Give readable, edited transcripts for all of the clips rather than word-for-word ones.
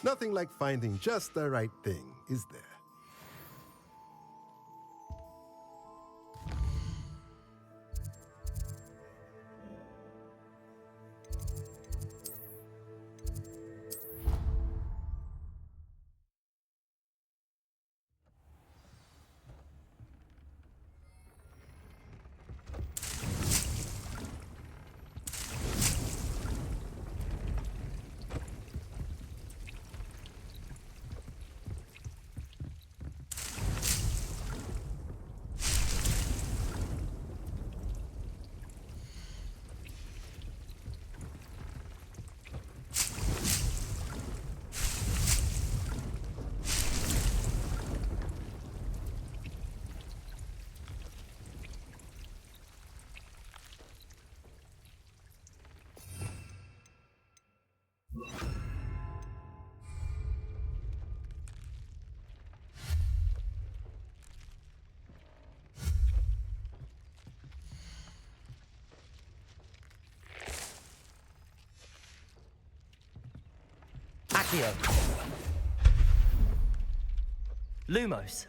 Nothing like finding just the right thing, is there? Accio. Lumos.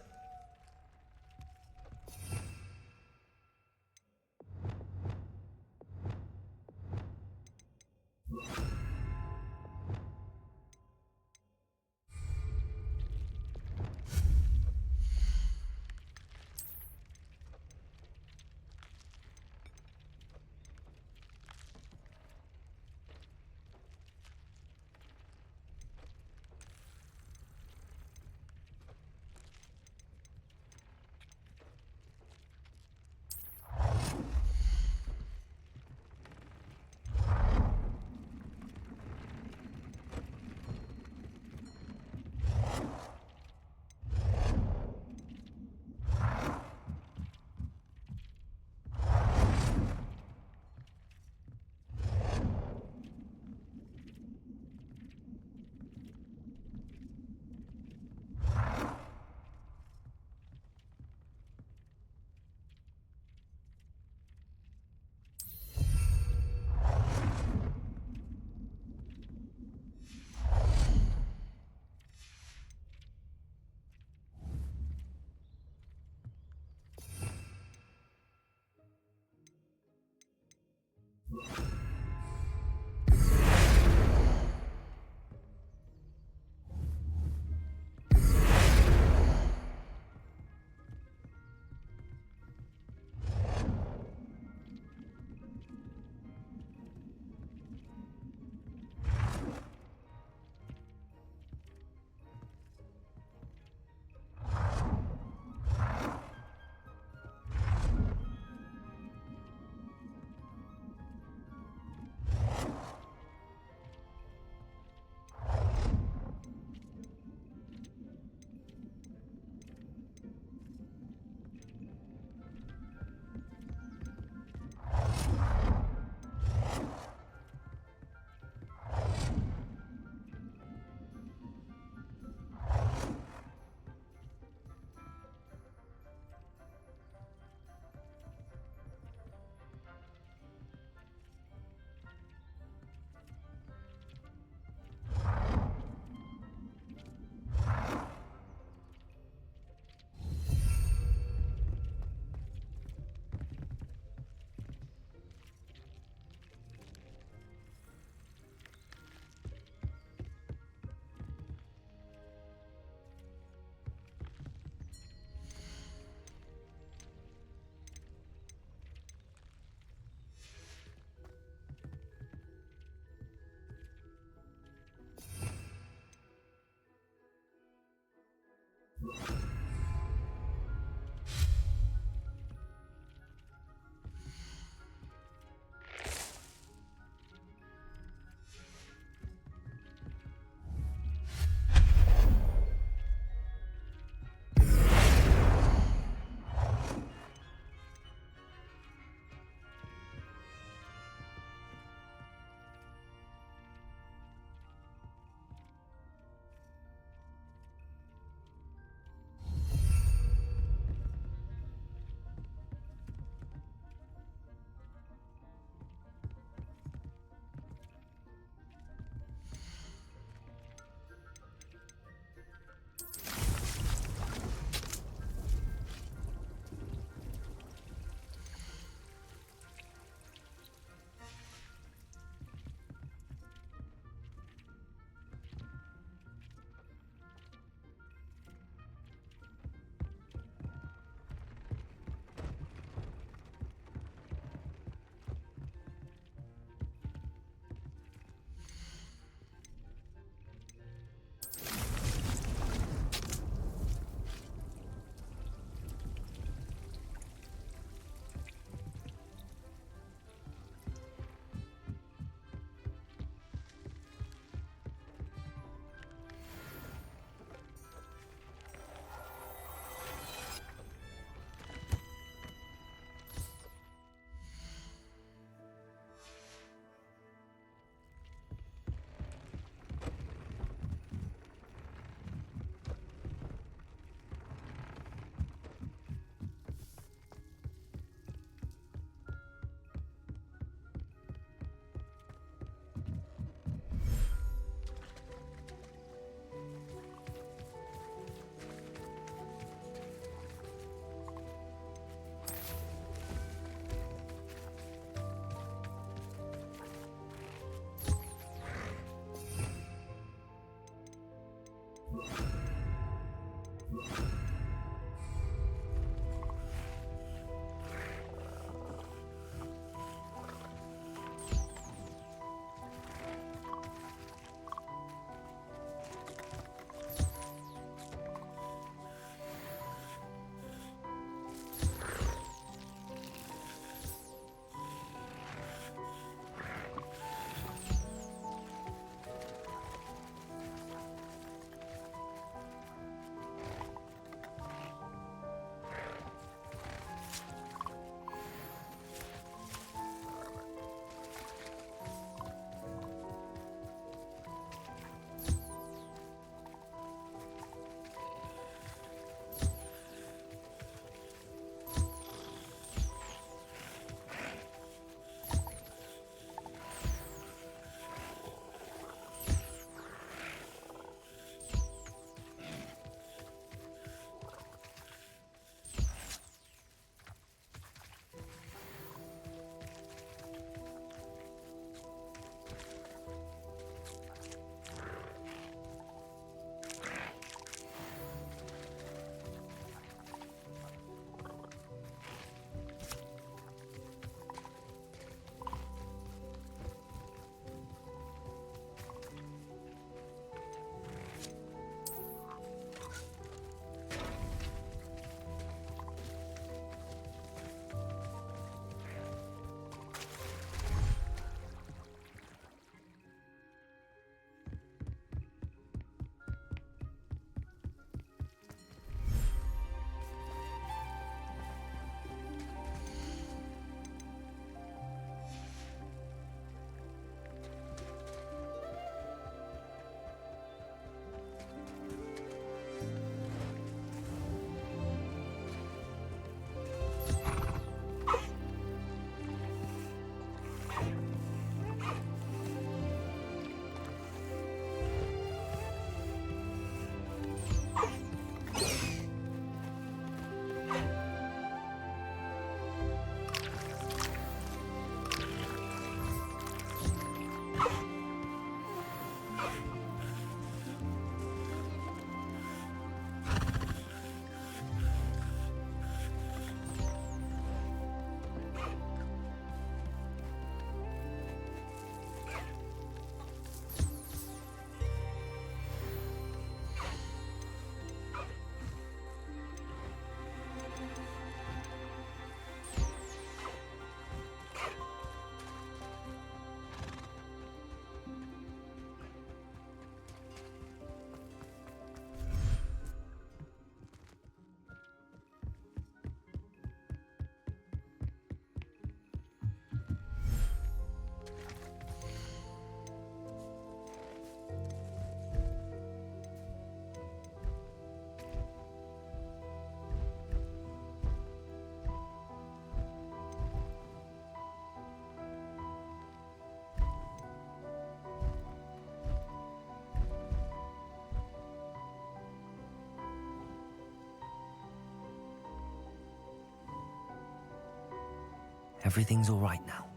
Everything's all right now.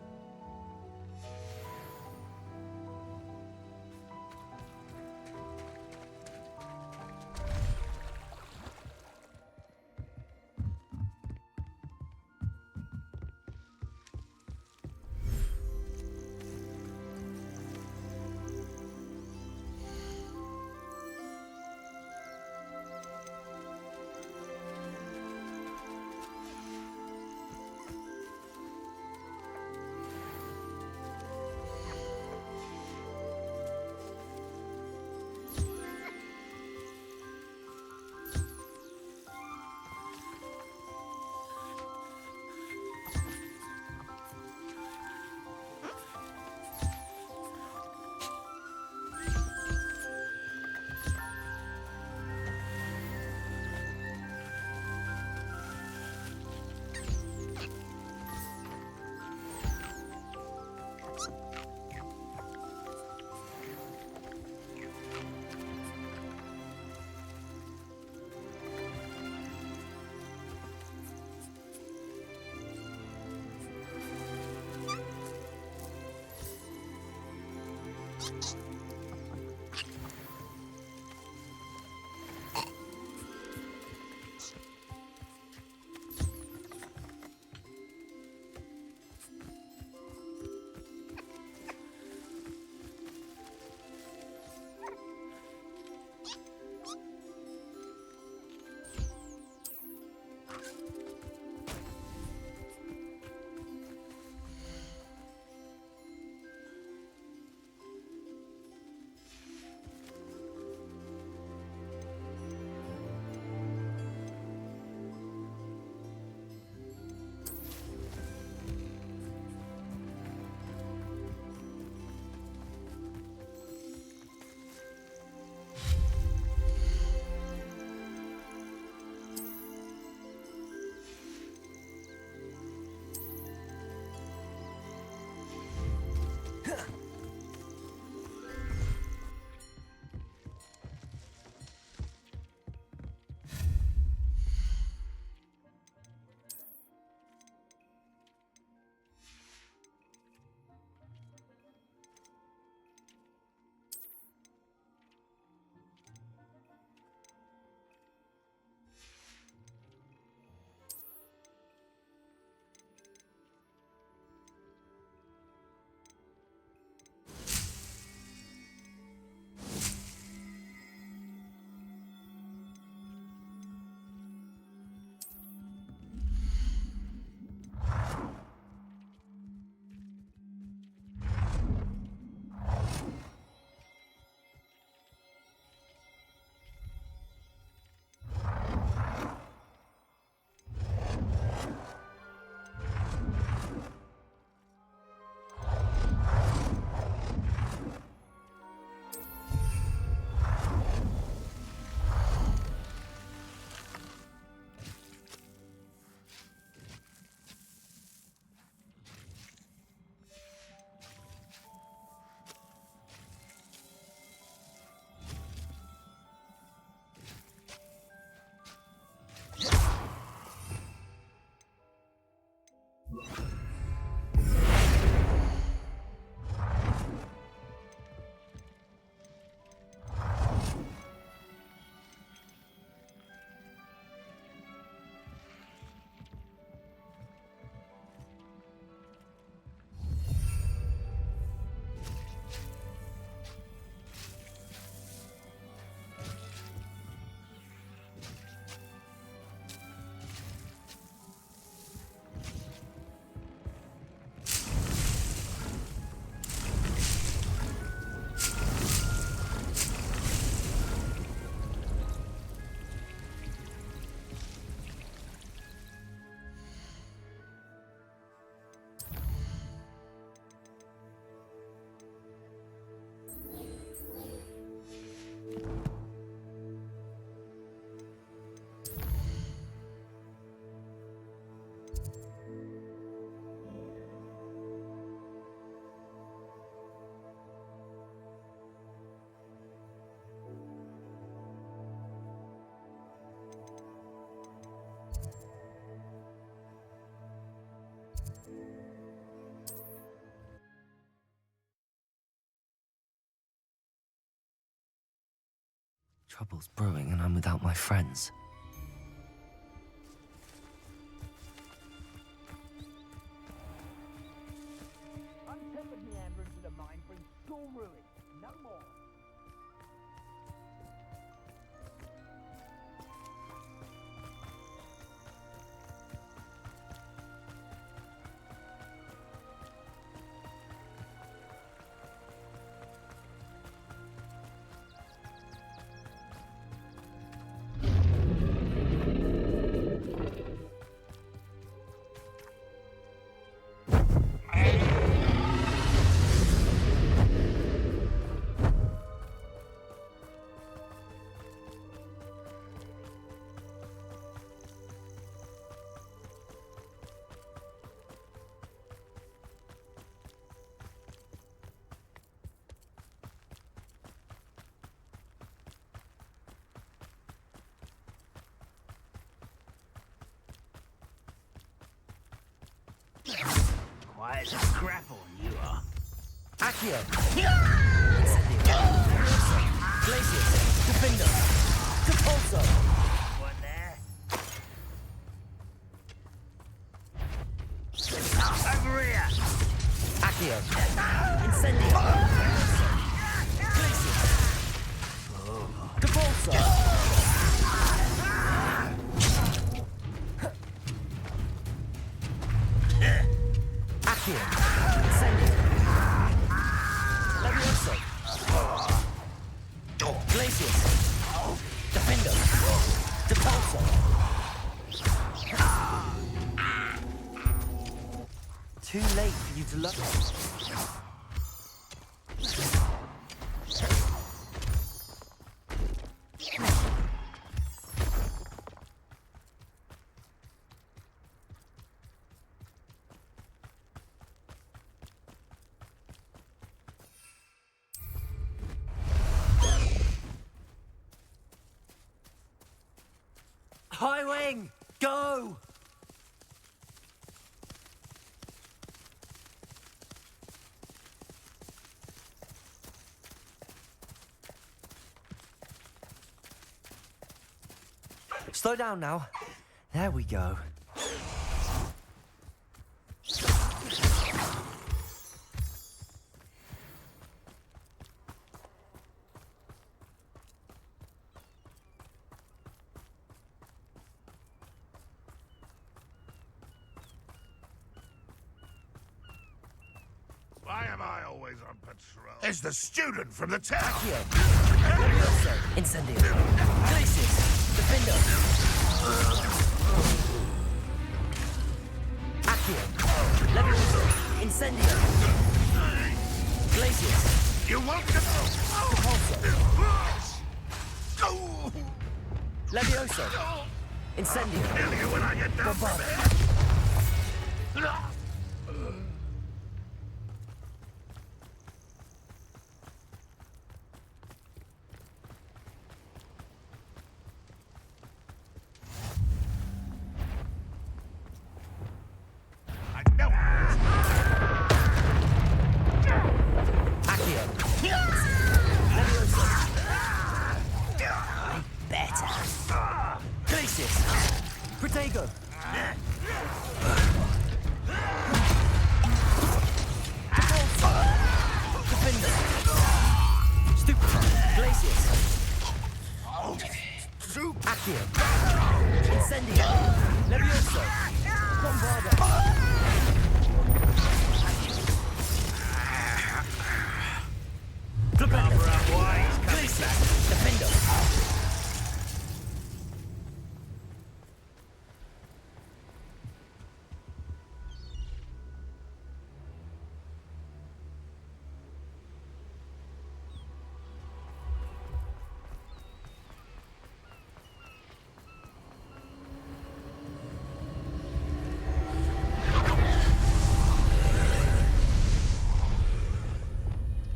Trouble's brewing and I'm without my friends. Untempered meanderings of the mind bring school ruin, no more. Quiet as crap on you are. Accio! Glacius! Defender! Capulso! One there. Over here. Accio! Incendio! Glacius! Capulso! Accio! Incendio! Levioso! Glacius! Defender! Depulso! Too late for you to look. High wing! Go! Slow down now. There we go. Why am I always on patrol? It's the student from the town! Accio! Levioso! Incendio! Glacius! Defender! Accio! Levioso! Incendio! Glacius! You won't get Capulso! Go! Levioso! Incendio! Kill you when I get down from Bombard! it! I know it! Accio! Levioso! Better! Glacius! Protego! Capulso! Defender! Stupefy! Glacius! Accio! Incendio! Levioso! Bombarda! Glacius! Defender!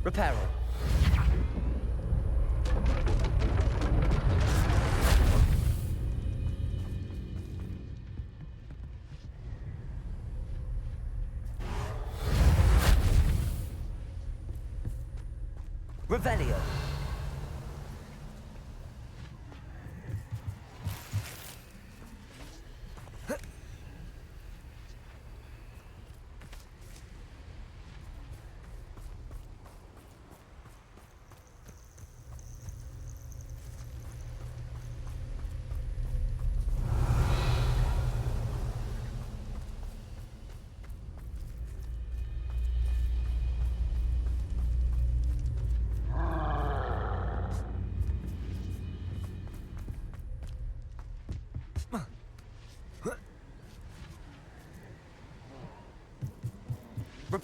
Reparo. Revelio.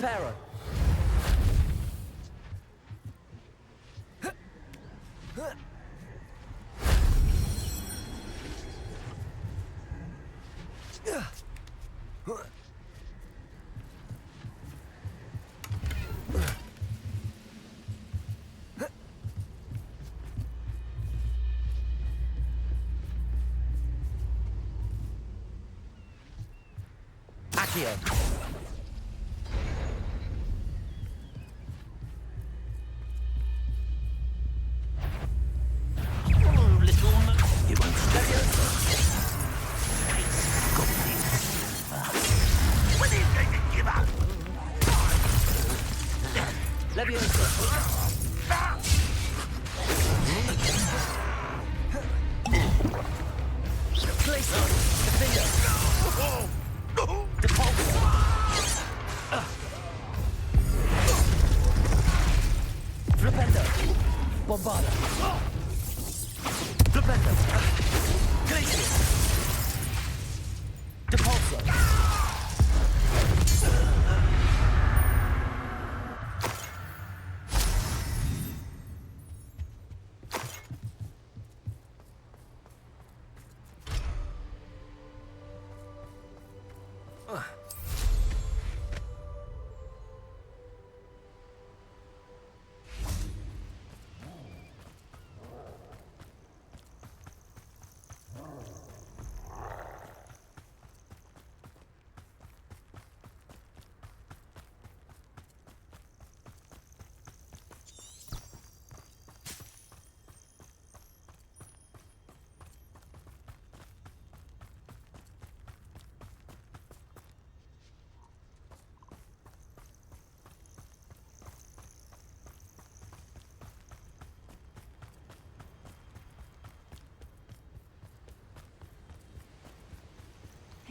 Reparo. Accio. You won't When are you going to give up? Leviosa. Glacier. Defender. Depulsor. Flipendo. Bombarda. Flipendo. Glacier. Depulsor.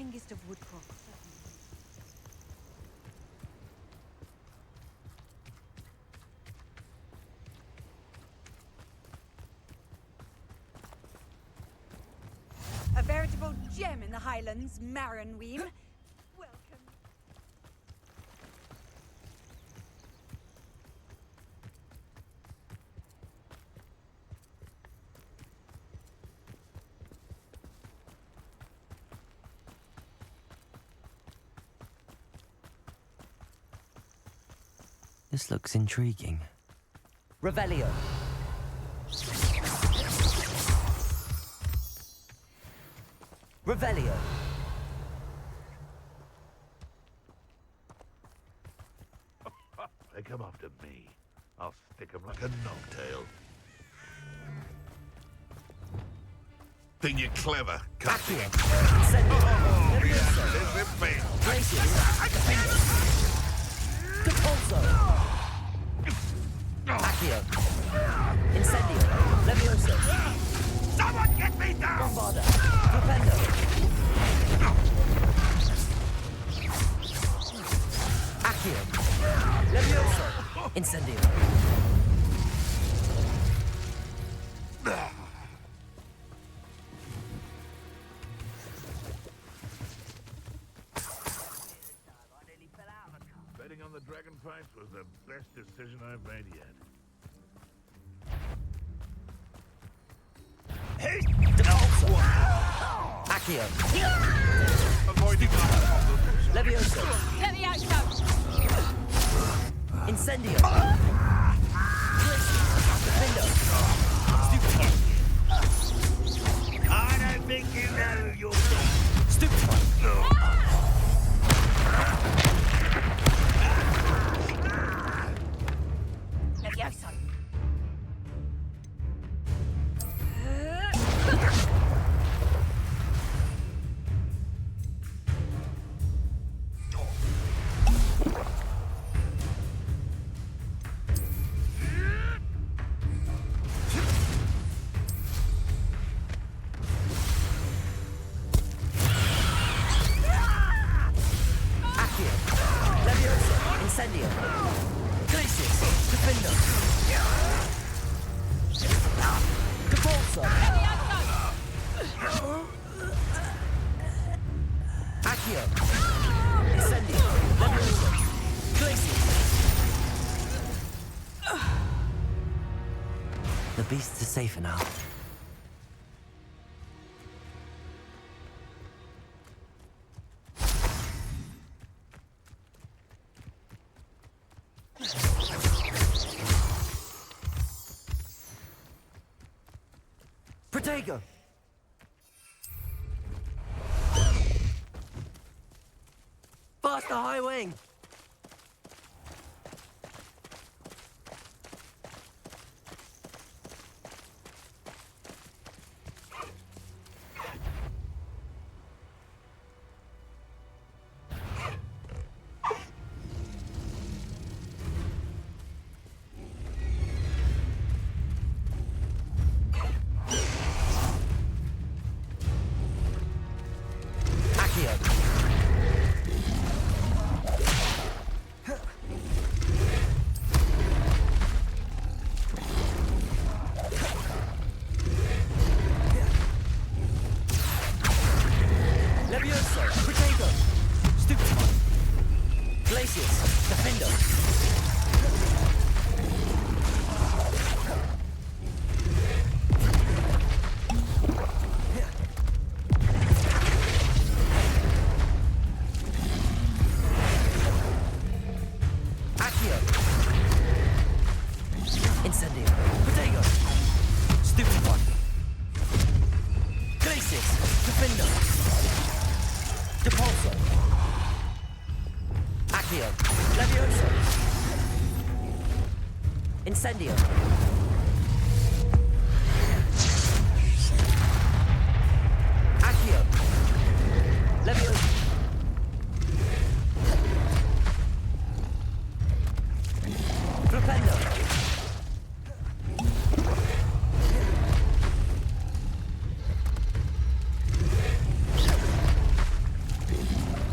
Hengist of Woodcroft. A veritable gem in the Highlands, Maranweem. Welcome. This looks intriguing. Revelio. Revelio. They come after me. I'll stick 'em like a knocktail. Think you're clever, Accio. Cutty? Incendio. Oh, yeah, Leviosa. this is me. Glacier. Defender. Depulso. Accio. Incendio. Leviosa. Someone get me down! Bombarda. Flipendo. Accio. Leviosa. Incendio. Betting on the dragon fights was the best decision I've made yet. Depulso. Accio. Avoiding Leviosa. Let me out, shout! Incendio. Defender. I don't think you know your thing. Stupefy. Levioso. Accio. Leviosa. Incendio. Glacier. Defender. Depulso. Accio. Incendio. Leviosa. The beasts are safer now. Protego! Faster, high wing! Incendio. Accio. Leviosa. Flipendo.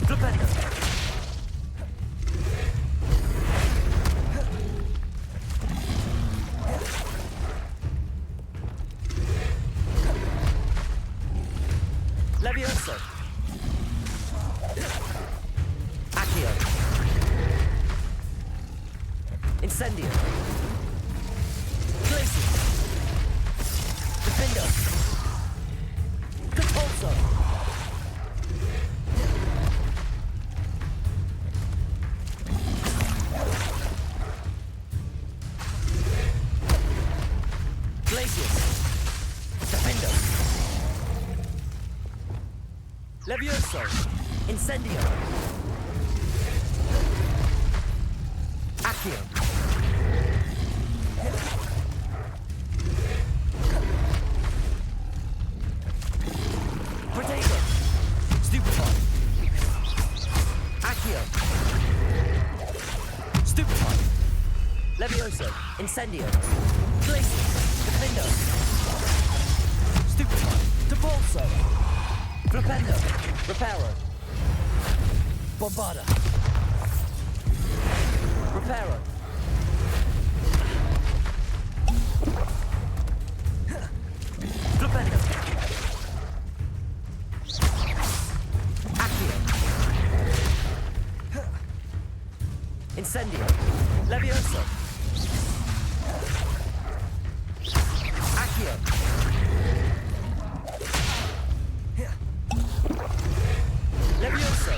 Flipendo. Leviosa. Accio. Incendio. Glacius. Defendo. Compulso. Glacius. Defendo. Levioso. Incendio. Accio. Protego. Stupefy. Accio. Stupefy. Levioso. Incendio. Glacius. Defendo. Stupefy. Depulso. Flipendo. Reparo. Bombarda. Reparo. Flipendo. Accio. Incendio. Levioso. Accio. Levioso.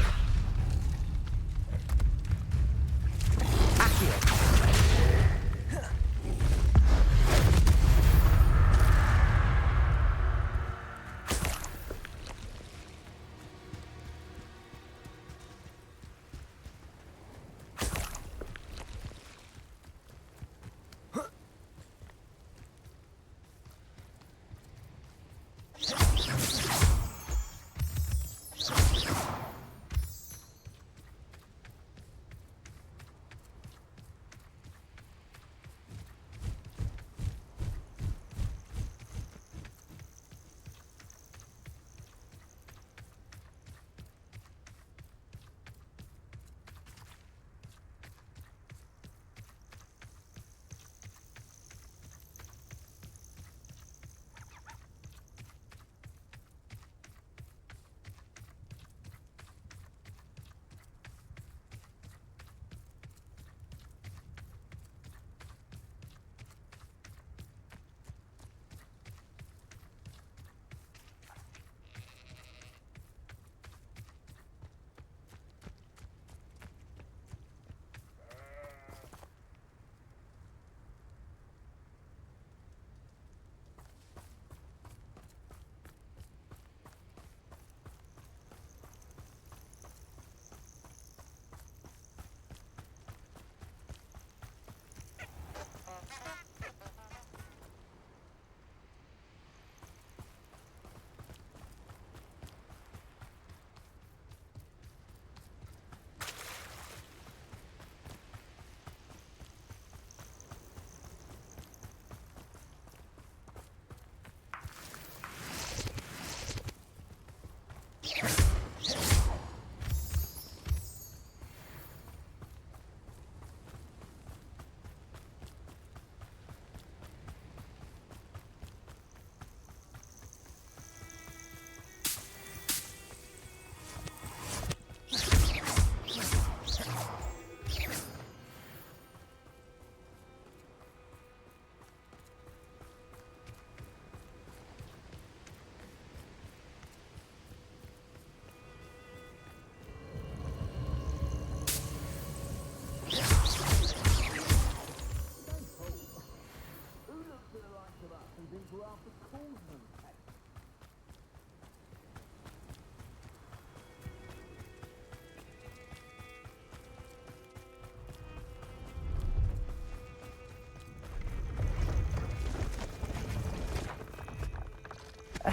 Accio.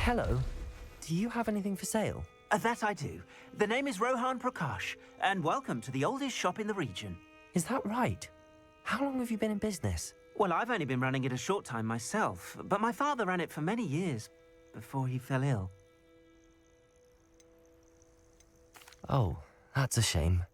Hello. Do you have anything for sale? That I do. The name is Rohan Prakash, and welcome to the oldest shop in the region. Is that right? How long have you been in business? Well, I've only been running it a short time myself, but my father ran it for many years before he fell ill. Oh, that's a shame.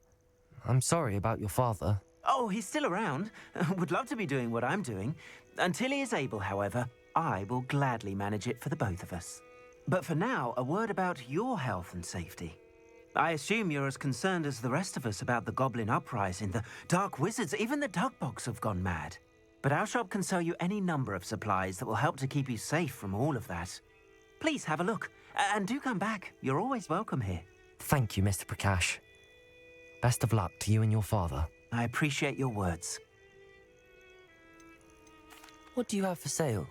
I'm sorry about your father. Oh, he's still around. Would love to be doing what I'm doing. Until he is able, however, I will gladly manage it for the both of us. But for now, a word about your health and safety. I assume you're as concerned as the rest of us about the Goblin Uprising, the Dark Wizards, even the Dugbogs have gone mad. But our shop can sell you any number of supplies that will help to keep you safe from all of that. Please have a look, and do come back. You're always welcome here. Thank you, Mr. Prakash. Best of luck to you and your father. I appreciate your words. What do you have for sale?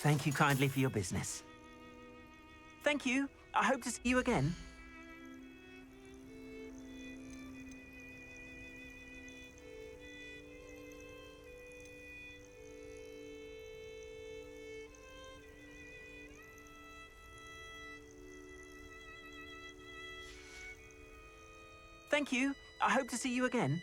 Thank you kindly for your business. Thank you. I hope to see you again. Thank you. I hope to see you again.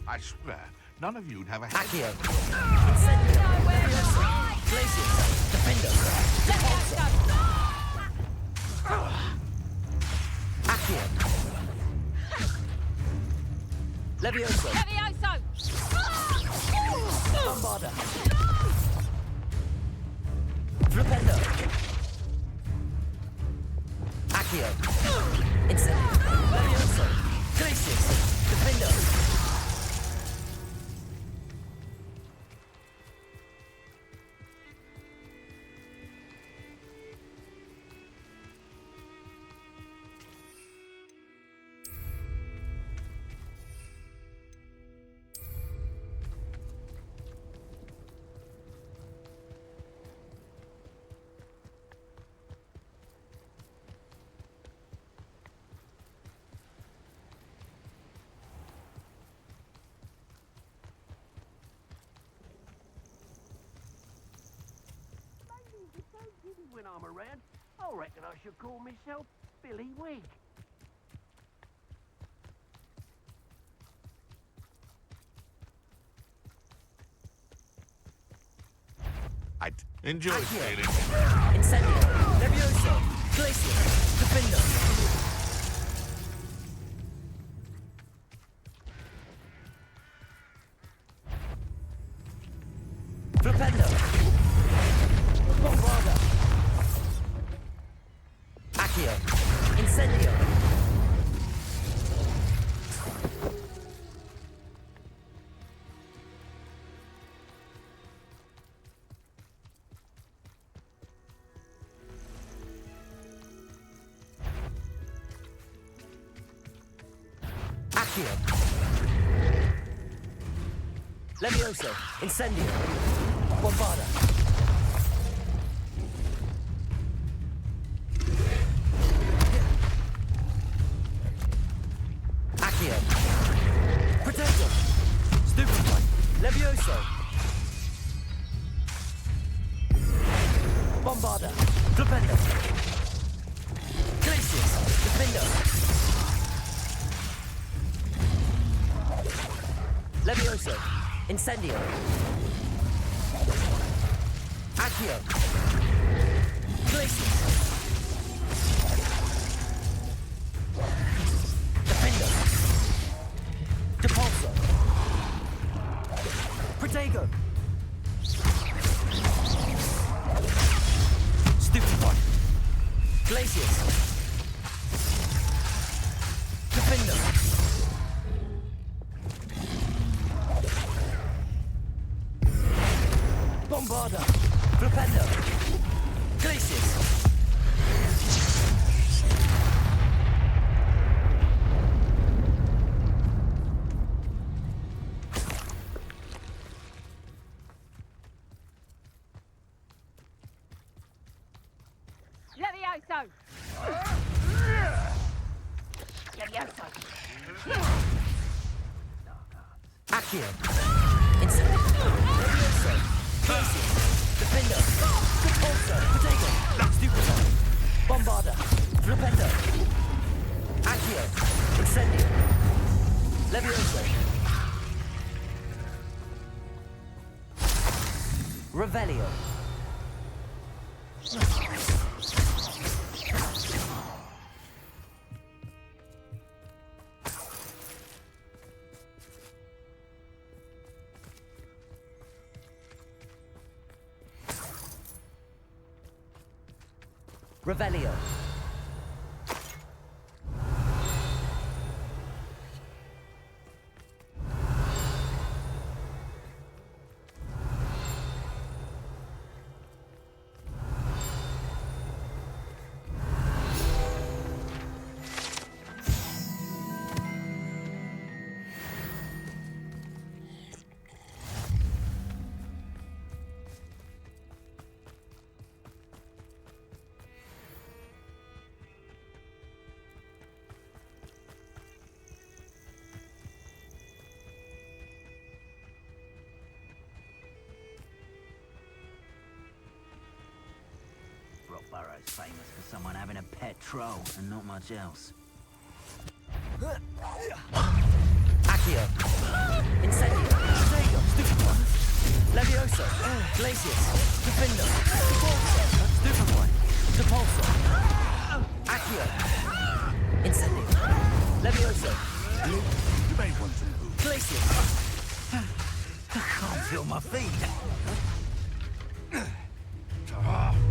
I swear, none of you'd have a Accio. Nowhere Glacius. Defender. Accio. Levioso. Levioso! Bombarda. Flipendo. Accio. Incendio. Levioso. Glacius. Defender. When I'm around, I reckon I should call myself Billy Wig. I'd enjoy sailing. Incendio. Levioso. Glacius. Defender. Flipendo. Bombarda. Accio. Incendio. Accio. Levioso. Incendio. Bombarda. Accio. Potato. Stupefy. Levioso. Bombarda. Flipendo. Glacius. Defender. Levioso. Incendio. Accio. Glacius. Defender. Depulso. Protego. Stupefy. Glacius. Defender! Bombarda! Flipendo! Glacius! Levioso! Levioso! Accio! Incendio! Levioso! Glacius! Defender! Repulsor! Potato! Stupefy! Bombarda! Flipendo! Accio! Incendio! Levioso! Revelio! Revelio. Rockborough's famous for someone having a pet troll and not much else. Accio. Incendio. Potato. Stupefy. Levioso. Glacius. Defender. Repulsor. Stupefy. Repulsor. Accio. Incendio. Levioso. You may want to move. Glacius. I can't feel my feet.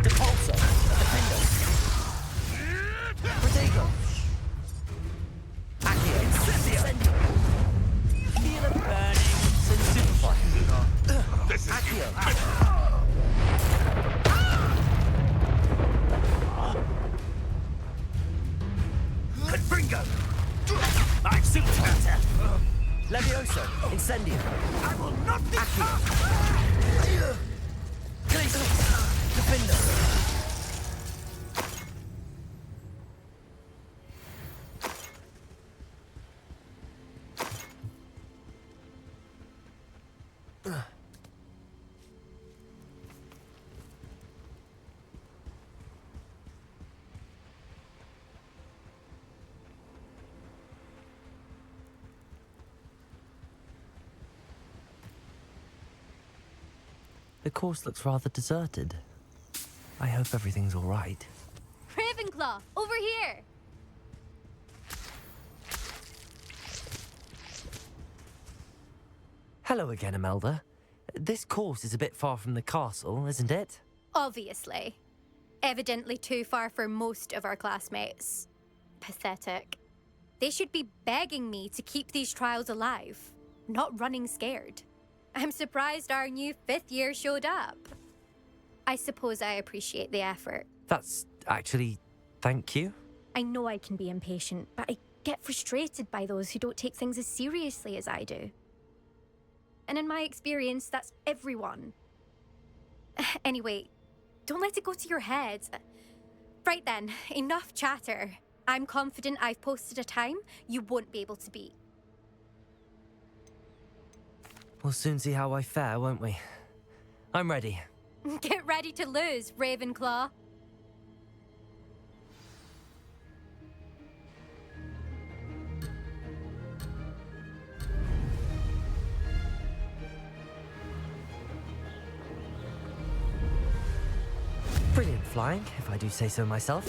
Repulsor. Defender. Potato. Accio. Incendio. Feel it burning. Stupefy. This is Accio. Bingo! I'm super hunter. Levioso. Incendio. I will not be Accio. Glacius. Defender. The course looks rather deserted. I hope everything's all right. Ravenclaw, over here! Hello again, Imelda. This course is a bit far from the castle, isn't it? Obviously. Evidently too far for most of our classmates. Pathetic. They should be begging me to keep these trials alive, not running scared. I'm surprised our new 5th year showed up. I suppose I appreciate the effort. That's actually... thank you. I know I can be impatient, but I get frustrated by those who don't take things as seriously as I do. And in my experience, that's everyone. Anyway, don't let it go to your head. Right then, enough chatter. I'm confident I've posted a time you won't be able to beat. We'll soon see how I fare, won't we? I'm ready. Get ready to lose, Ravenclaw. Brilliant flying, if I do say so myself.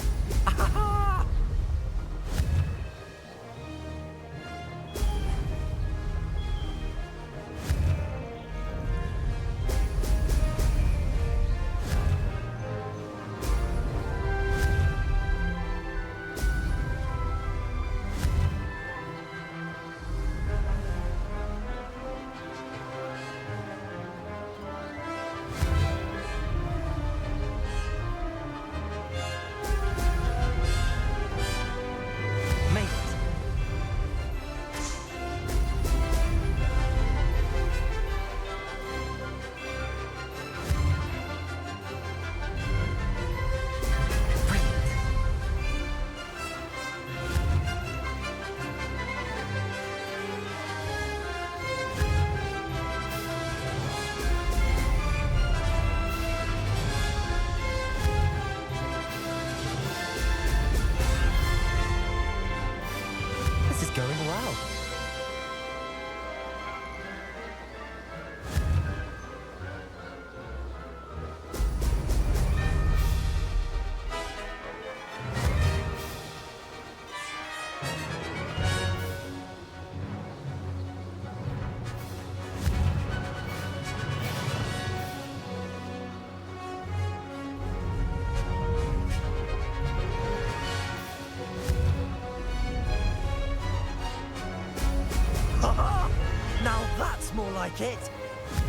more like it.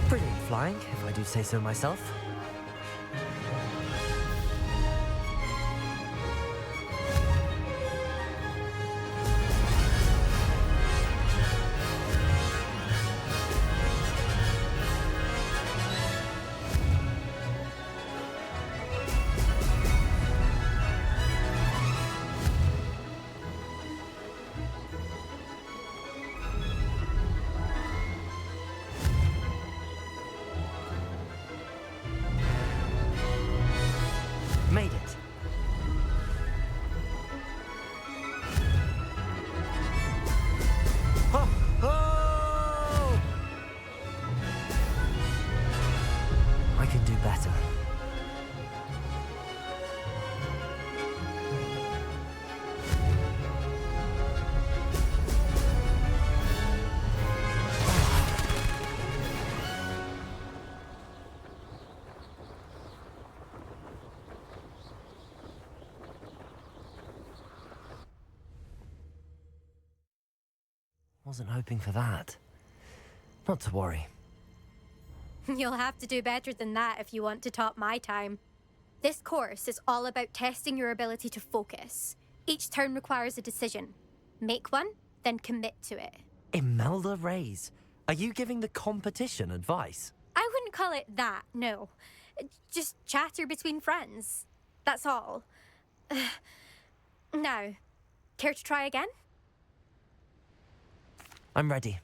Brilliant flying, if I do say so myself. Made it. Ho! Ho! I can do better. Wasn't hoping for that. Not to worry. You'll have to do better than that if you want to top my time. This course is all about testing your ability to focus. Each turn requires a decision. Make one, then commit to it. Imelda Reyes, are you giving the competition advice? I wouldn't call it that, no. Just chatter between friends. That's all. Now, care to try again? I'm ready.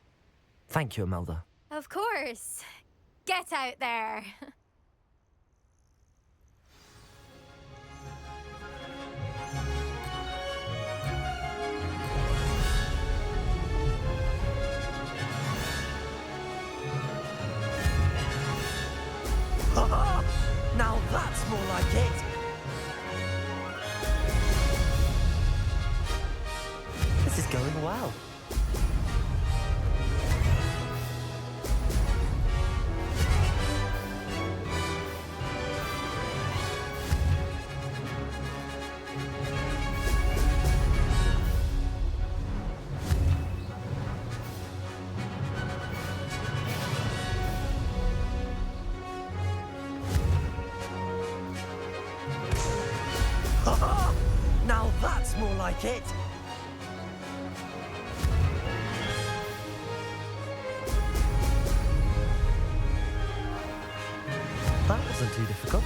Thank you, Imelda. Of course. Get out there. Now that's more like it. This is going well. Now that's more like it. That wasn't too difficult.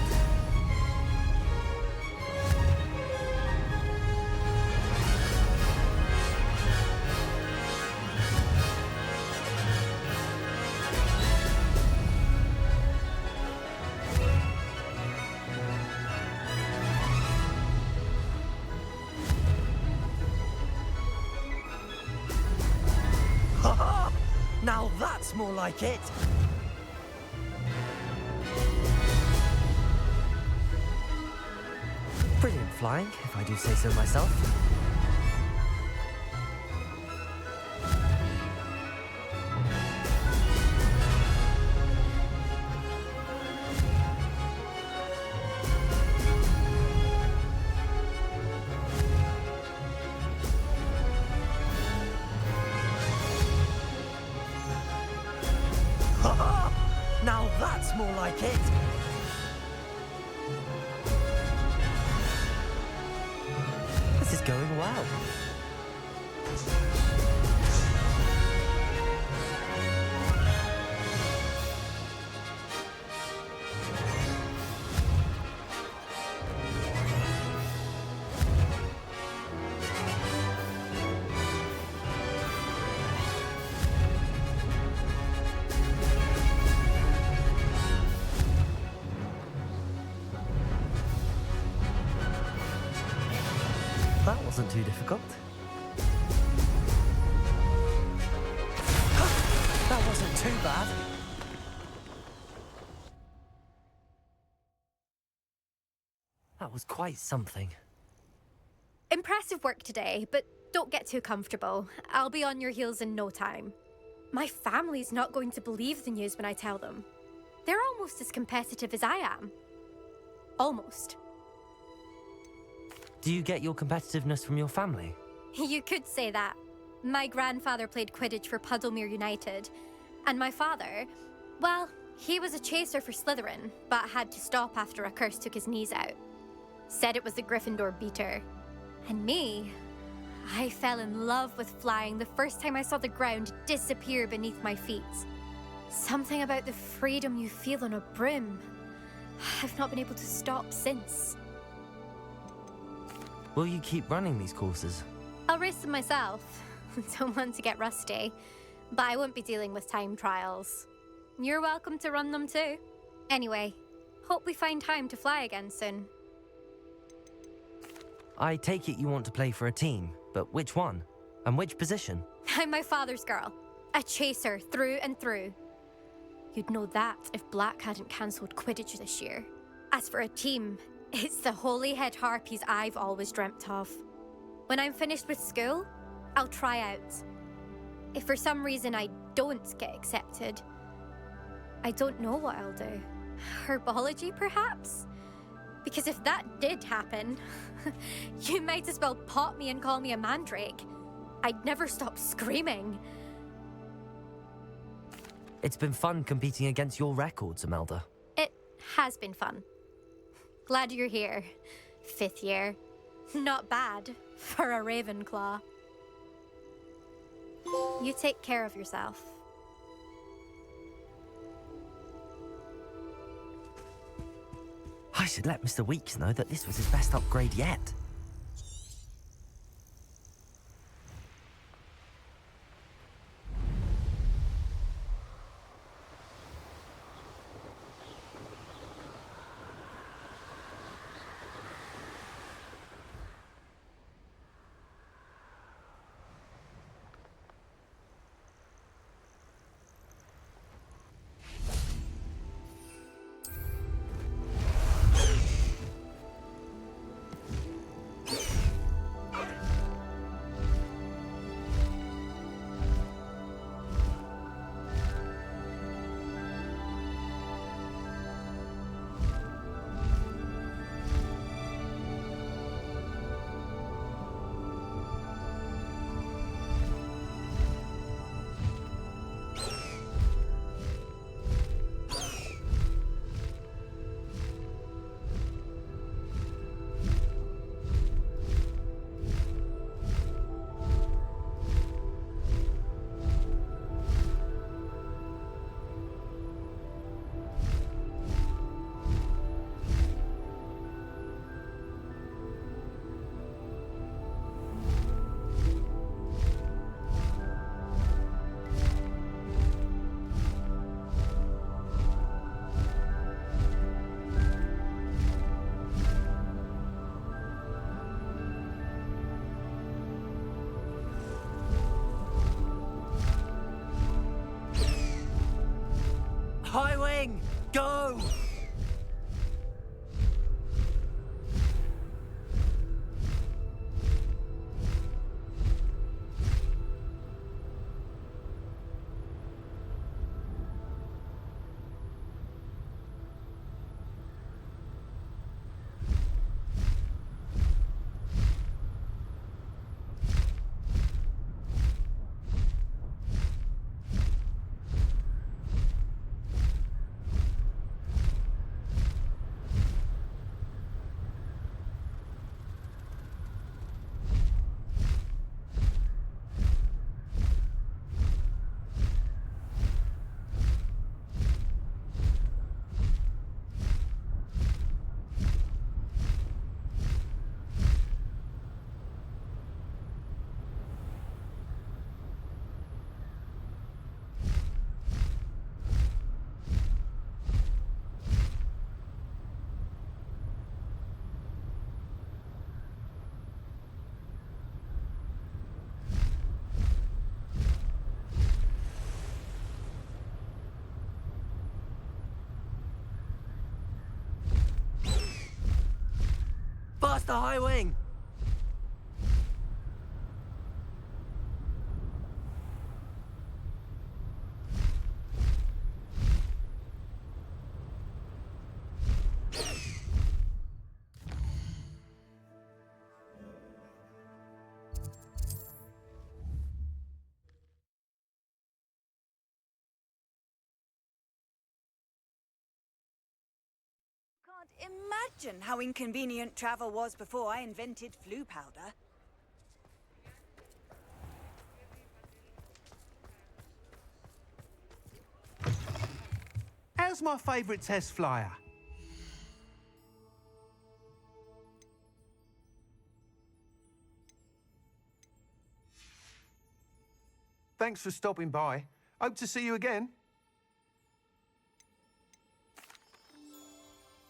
Now that's more like it. Brilliant flying, if I do say so myself. Now that's more like it. This is going well. That wasn't too difficult. That wasn't too bad. That was quite something. Impressive work today, but don't get too comfortable. I'll be on your heels in no time. My family's not going to believe the news when I tell them. They're almost as competitive as I am. Almost. Do you get your competitiveness from your family? You could say that. My grandfather played Quidditch for Puddlemere United, And my father, well, he was a chaser for Slytherin, but had to stop after a curse took his knees out. Said it was the Gryffindor beater. And me, I fell in love with flying the first time I saw the ground disappear beneath my feet. Something about the freedom you feel on a broom. I've not been able to stop since. Will you keep running these courses? I'll race them myself. Don't want to get rusty. But I won't be dealing with time trials. You're welcome to run them too. Anyway, hope we find time to fly again soon. I take it you want to play for a team, but which one? And which position? I'm my father's girl. A chaser through and through. You'd know that if Black hadn't cancelled Quidditch this year. As for a team, it's the Holyhead Harpies I've always dreamt of. When I'm finished with school, I'll try out. If for some reason I don't get accepted, I don't know what I'll do. Herbology, perhaps? Because if that did happen, you might as well pot me and call me a mandrake. I'd never stop screaming. It's been fun competing against your records, Imelda. It has been fun. Glad you're here. 5th year. Not bad for a Ravenclaw. You take care of yourself. I should let Mr. Weeks know that this was his best upgrade yet. High wing, go! Faster, high wing! imagine how inconvenient travel was before I invented flu powder. How's my favourite test flyer? Thanks for stopping by. Hope to see you again.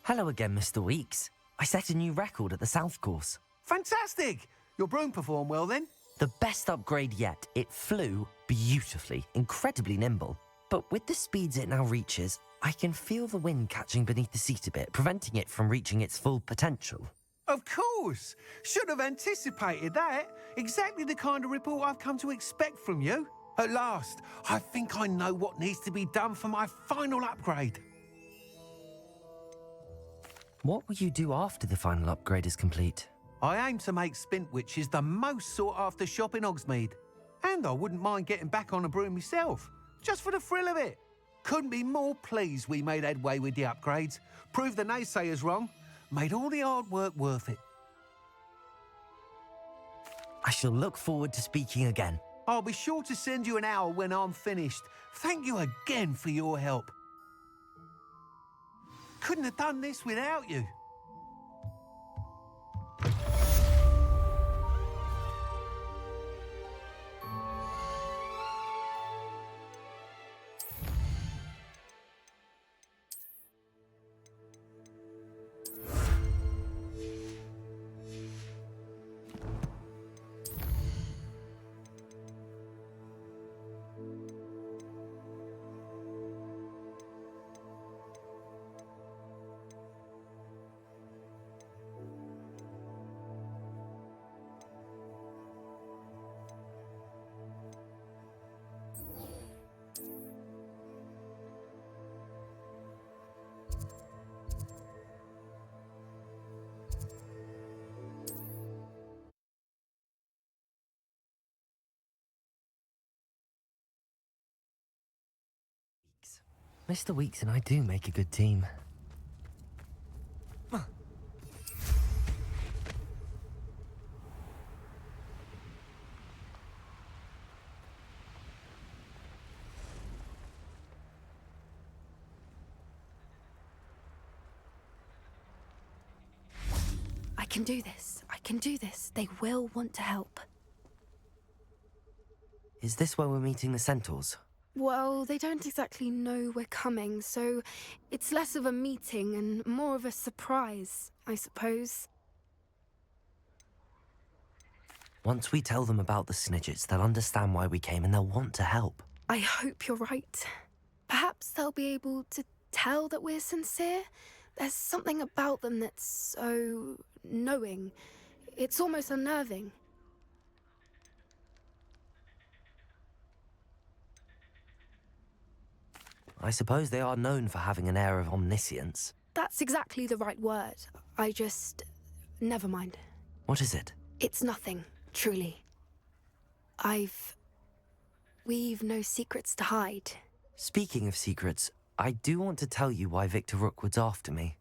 Hello again, Mr. Weeks. I set a new record at the South Course. Fantastic! Your broom performed well then? The best upgrade yet. It flew beautifully, incredibly nimble. But with the speeds it now reaches, I can feel the wind catching beneath the seat a bit, preventing it from reaching its full potential. Of course! Should have anticipated that. Exactly the kind of report I've come to expect from you. At last, I think I know what needs to be done for my final upgrade. What will you do after the final upgrade is complete? I aim to make Spintwitches the most sought-after shop in Hogsmeade. And I wouldn't mind getting back on a broom myself, just for the thrill of it. Couldn't be more pleased we made headway with the upgrades, proved the naysayers wrong, made all the hard work worth it. I shall look forward to speaking again. I'll be sure to send you an owl when I'm finished. Thank you again for your help. Couldn't have done this without you. Mr. Weeks and I do make a good team. I can do this. I can do this. They will want to help. Is this where we're meeting the Centaurs? Well, they don't exactly know we're coming, so it's less of a meeting and more of a surprise, I suppose. Once we tell them about the Snidgets, they'll understand why we came and they'll want to help. I hope you're right. Perhaps they'll be able to tell that we're sincere. There's something about them that's so knowing. It's almost unnerving. I suppose they are known for having an air of omniscience. That's exactly the right word. I just... never mind. What is it? It's nothing, truly. We've no secrets to hide. Speaking of secrets, I do want to tell you why Victor Rookwood's after me.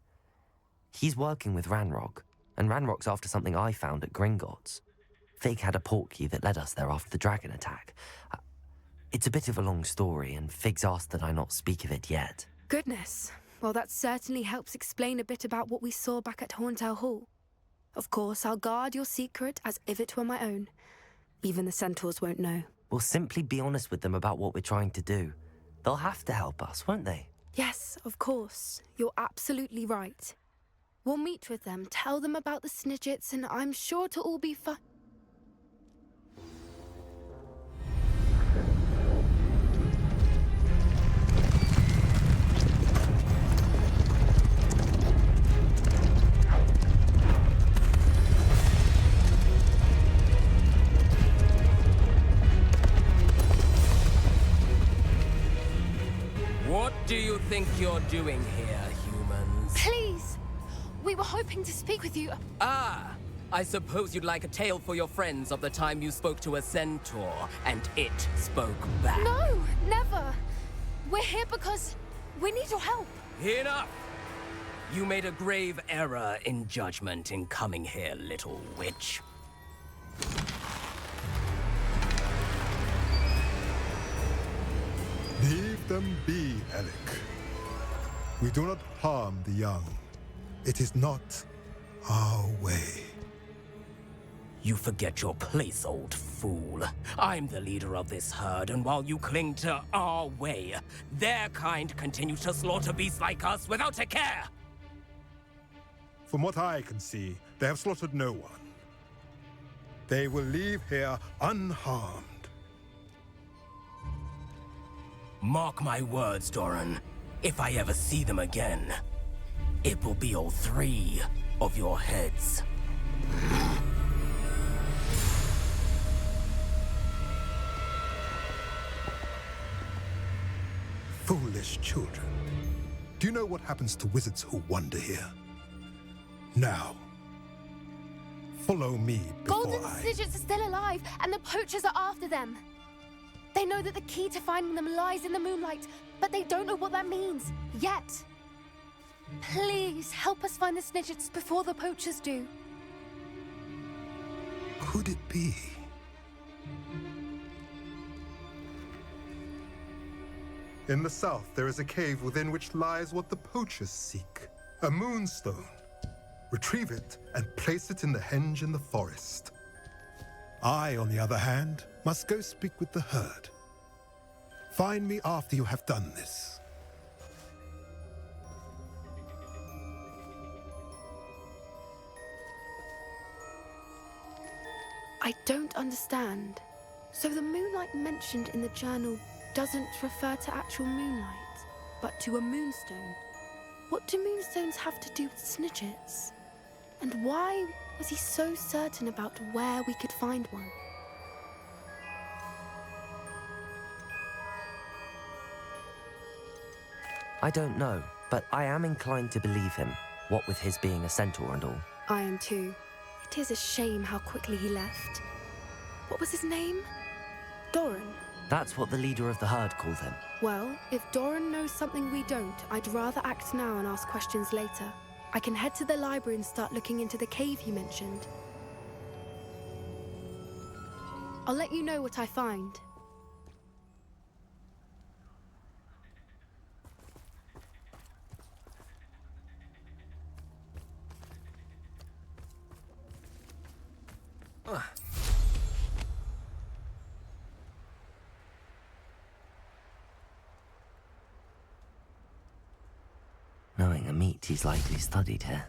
He's working with Ranrock, and Ranrock's after something I found at Gringotts. Fig had a portkey that led us there after the dragon attack. It's a bit of a long story, and Fig's asked that I not speak of it yet. Goodness. Well, that certainly helps explain a bit about what we saw back at Horntail Hall. Of course, I'll guard your secret as if it were my own. Even the Centaurs won't know. We'll simply be honest with them about what we're trying to do. They'll have to help us, won't they? Yes, of course. You're absolutely right. We'll meet with them, tell them about the Snidgets, and I'm sure to all be fine. What do you think you're doing here, humans? Please! We were hoping to speak with you. Ah! I suppose you'd like a tale for your friends of the time you spoke to a centaur, and it spoke back. No, never. We're here because we need your help. Enough! You made a grave error in judgment in coming here, little witch. Leave them be, Alec. We do not harm the young. It is not our way. You forget your place, old fool. I'm the leader of this herd, and while you cling to our way, their kind continue to slaughter beasts like us without a care! From what I can see, they have slaughtered no one. They will leave here unharmed. Mark my words, Doran. If I ever see them again, it will be all 3 of your heads. Foolish children. Do you know what happens to wizards who wander here? Now, follow me before Golden Snidgets are still alive, and the poachers are after them. They know that the key to finding them lies in the moonlight, but they don't know what that means, yet. Please, help us find the Snidgets before the poachers do. Could it be? In the south, there is a cave within which lies what the poachers seek. A moonstone. Retrieve it and place it in the henge in the forest. I, on the other hand, must go speak with the herd. Find me after you have done this. I don't understand. So the moonlight mentioned in the journal doesn't refer to actual moonlight, but to a moonstone. What do moonstones have to do with Snidgets? And why was he so certain about where we could find one? I don't know, but I am inclined to believe him, what with his being a centaur and all. I am too. It is a shame how quickly he left. What was his name? Doran. That's what the leader of the herd called him. Well, if Doran knows something we don't, I'd rather act now and ask questions later. I can head to the library and start looking into the cave he mentioned. I'll let you know what I find. Knowing a meat, he's likely studied here.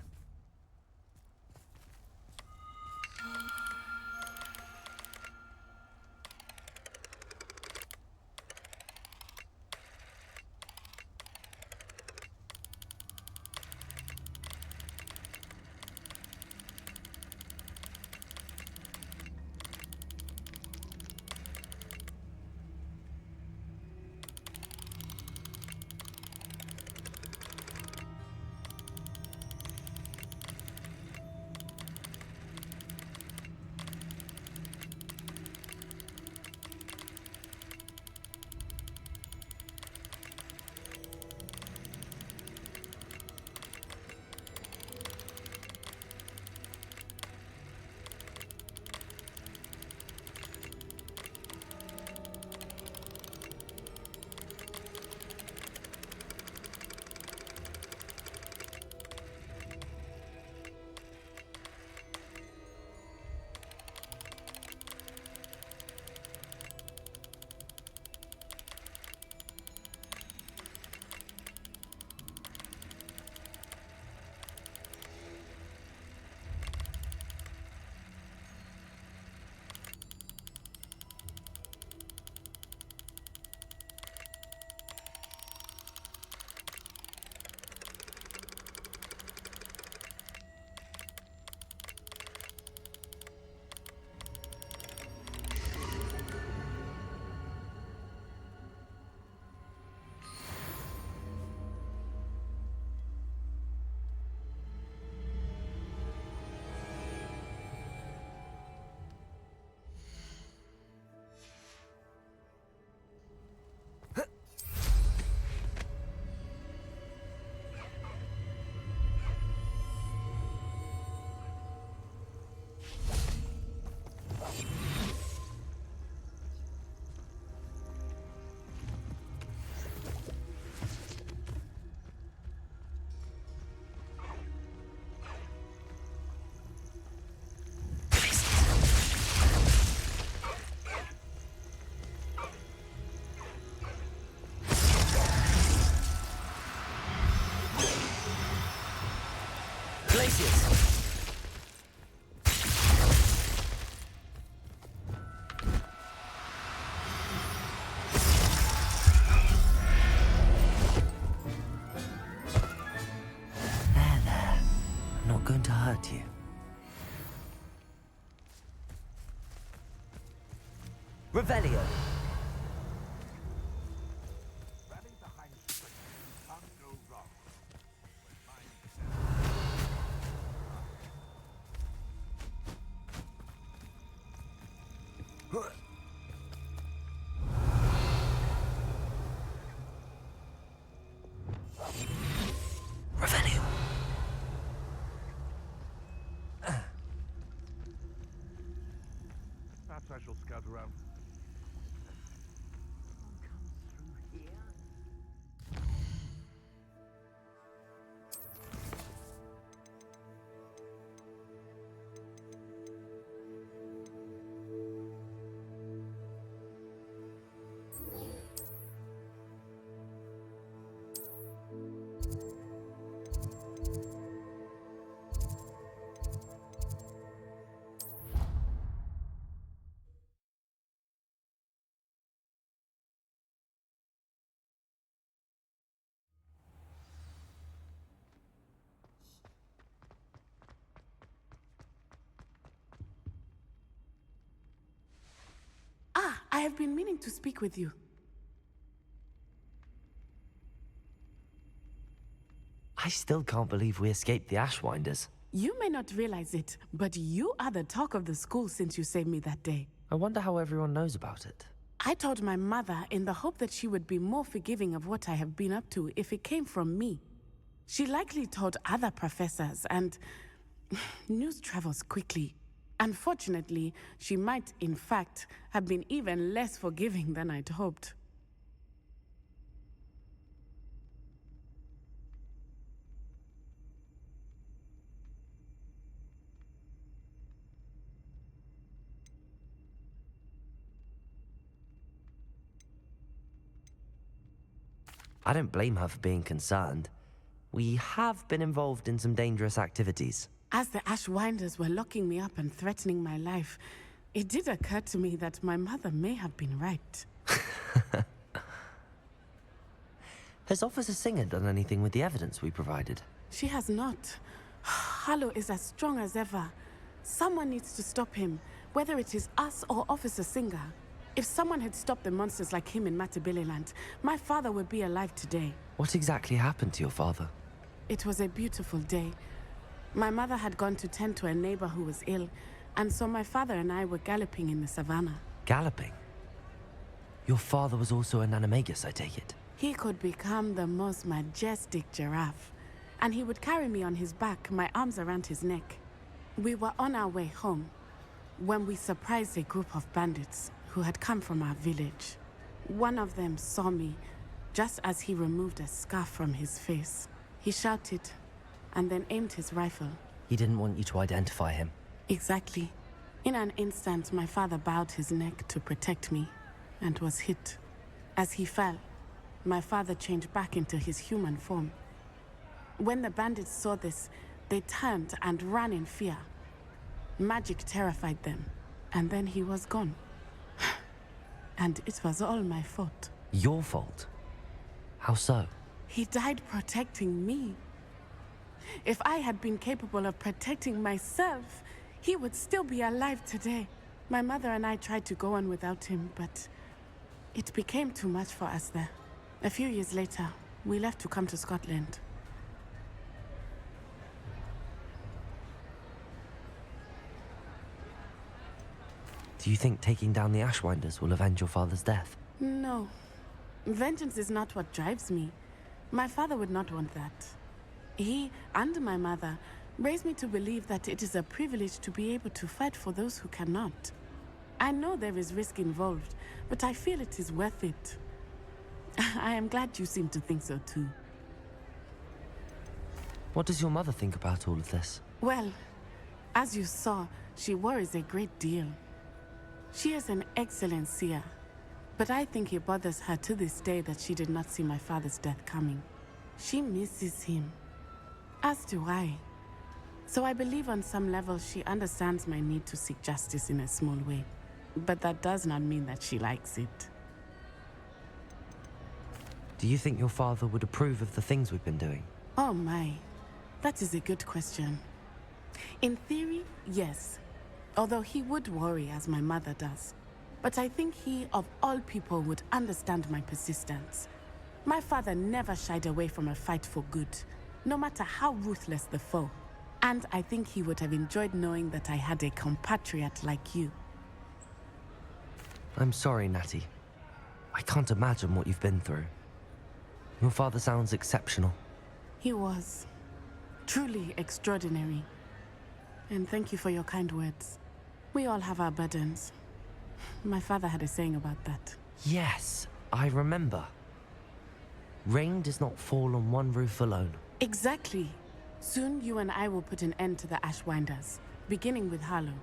Glaciers! There. I'm not going to hurt you. Revelio. Revelio. Perhaps I shall scout around. Ah, I have been meaning to speak with you. I still can't believe we escaped the Ashwinders. You may not realize it, but you are the talk of the school since you saved me that day. I wonder how everyone knows about it. I told my mother in the hope that she would be more forgiving of what I have been up to if it came from me. She likely told other professors, and news travels quickly. Unfortunately, she might, in fact, have been even less forgiving than I'd hoped. I don't blame her for being concerned. We have been involved in some dangerous activities. As the Ashwinders were locking me up and threatening my life, it did occur to me that my mother may have been right. Has Officer Singer done anything with the evidence we provided? She has not. Harlow is as strong as ever. Someone needs to stop him, whether it is us or Officer Singer. If someone had stopped the monsters like him in Matabeleland, my father would be alive today. What exactly happened to your father? It was a beautiful day. My mother had gone to tend to a neighbor who was ill, and so my father and I were galloping in the savannah. Galloping? Your father was also an animagus, I take it? He could become the most majestic giraffe, and he would carry me on his back, my arms around his neck. We were on our way home when we surprised a group of bandits who had come from our village. One of them saw me just as he removed a scarf from his face. He shouted and then aimed his rifle. He didn't want you to identify him. Exactly. In an instant, my father bowed his neck to protect me and was hit. As he fell, my father changed back into his human form. When the bandits saw this, they turned and ran in fear. Magic terrified them, and then he was gone. And it was all my fault. Your fault? How so? He died protecting me. If I had been capable of protecting myself, he would still be alive today. My mother and I tried to go on without him, but it became too much for us there. A few years later, we left to come to Scotland. Do you think taking down the Ashwinders will avenge your father's death? No. Vengeance is not what drives me. My father would not want that. He and my mother raised me to believe that it is a privilege to be able to fight for those who cannot. I know there is risk involved, but I feel it is worth it. I am glad you seem to think so too. What does your mother think about all of this? Well, as you saw, she worries a great deal. She is an excellent seer, but I think it bothers her to this day that she did not see my father's death coming. She misses him, as do I. So I believe on some level she understands my need to seek justice in a small way. But that does not mean that she likes it. Do you think your father would approve of the things we've been doing? Oh my, that is a good question. In theory, yes. Although he would worry as my mother does. But I think he, of all people, would understand my persistence. My father never shied away from a fight for good, no matter how ruthless the foe. And I think he would have enjoyed knowing that I had a compatriot like you. I'm sorry, Natty. I can't imagine what you've been through. Your father sounds exceptional. He was. Truly extraordinary. And thank you for your kind words. We all have our burdens. My father had a saying about that. Yes, I remember. Rain does not fall on one roof alone. Exactly. Soon you and I will put an end to the Ashwinders, beginning with Harlow.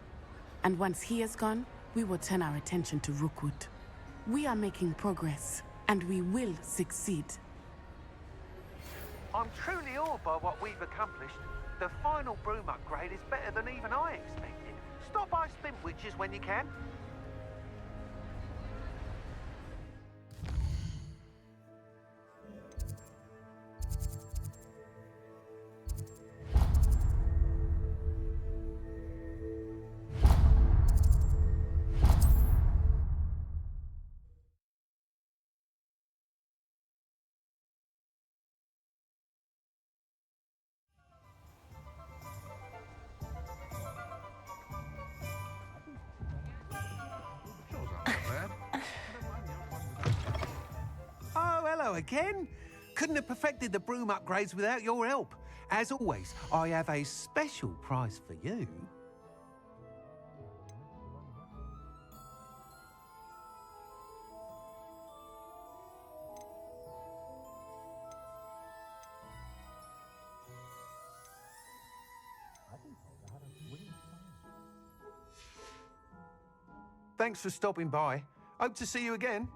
And once he is gone, we will turn our attention to Rookwood. We are making progress, and we will succeed. I'm truly awed by what we've accomplished. The final broom upgrade is better than even I expected. Stop by Spintwitches when you can. Oh, hello again. Couldn't have perfected the broom upgrades without your help. As always, I have a special prize for you. Thanks for stopping by. Hope to see you again.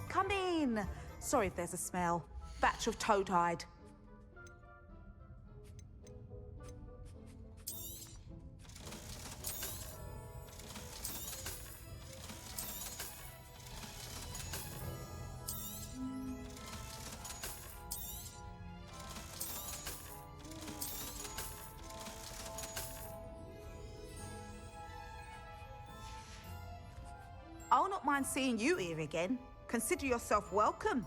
Come in. Sorry if there's a smell. Batch of toad-hide. I'll not mind seeing you here again. Consider yourself welcome.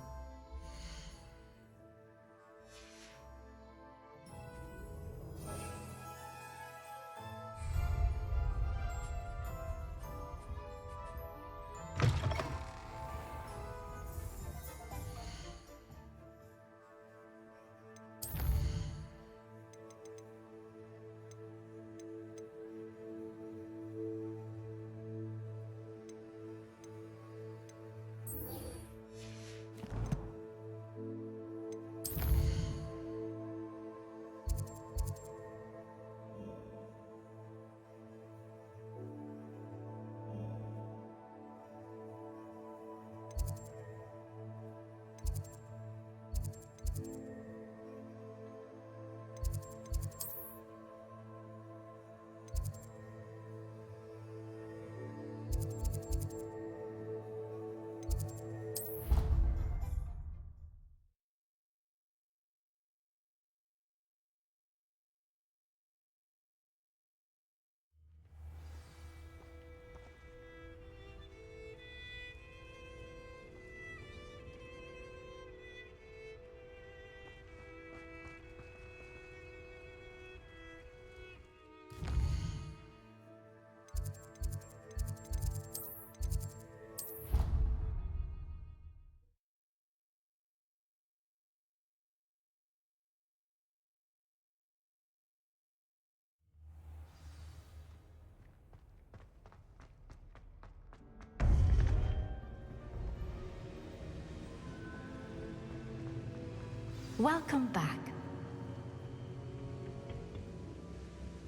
Welcome back.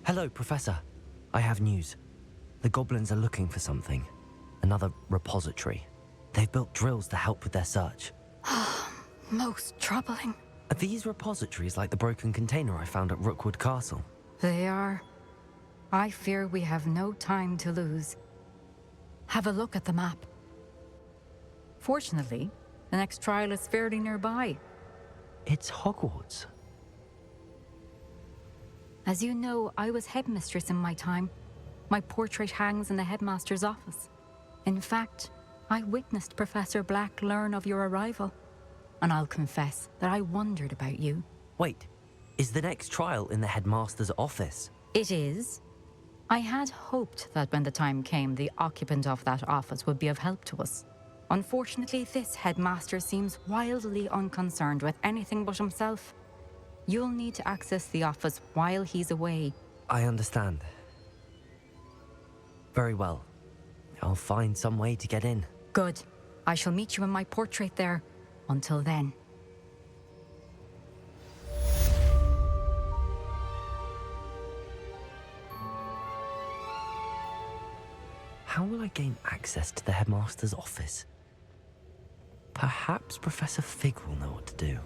Hello, Professor. I have news. The goblins are looking for something. Another repository. They've built drills to help with their search. Most troubling. Are these repositories like the broken container I found at Rookwood Castle? They are. I fear we have no time to lose. Have a look at the map. Fortunately, the next trial is fairly nearby. It's Hogwarts. As you know, I was headmistress in my time. My portrait hangs in the headmaster's office. In fact, I witnessed Professor Black learn of your arrival. And I'll confess that I wondered about you. Wait, is the next trial in the headmaster's office? It is. I had hoped that when the time came, the occupant of that office would be of help to us. Unfortunately, this headmaster seems wildly unconcerned with anything but himself. You'll need to access the office while he's away. I understand. Very well. I'll find some way to get in. Good. I shall meet you in my portrait there. Until then. How will I gain access to the headmaster's office? Perhaps Professor Fig will know what to do.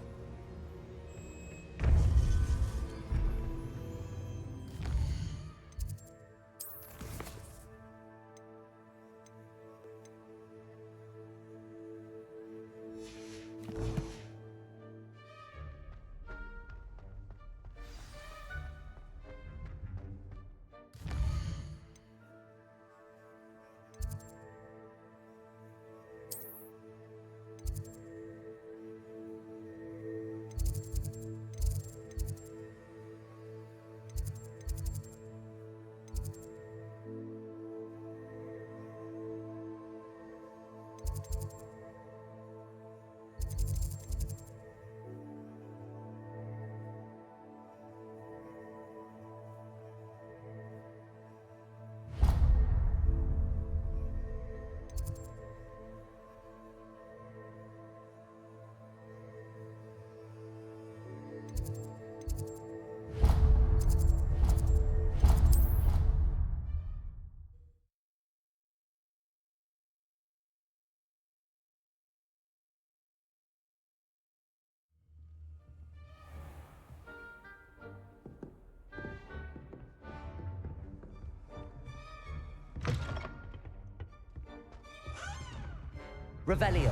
Revelio.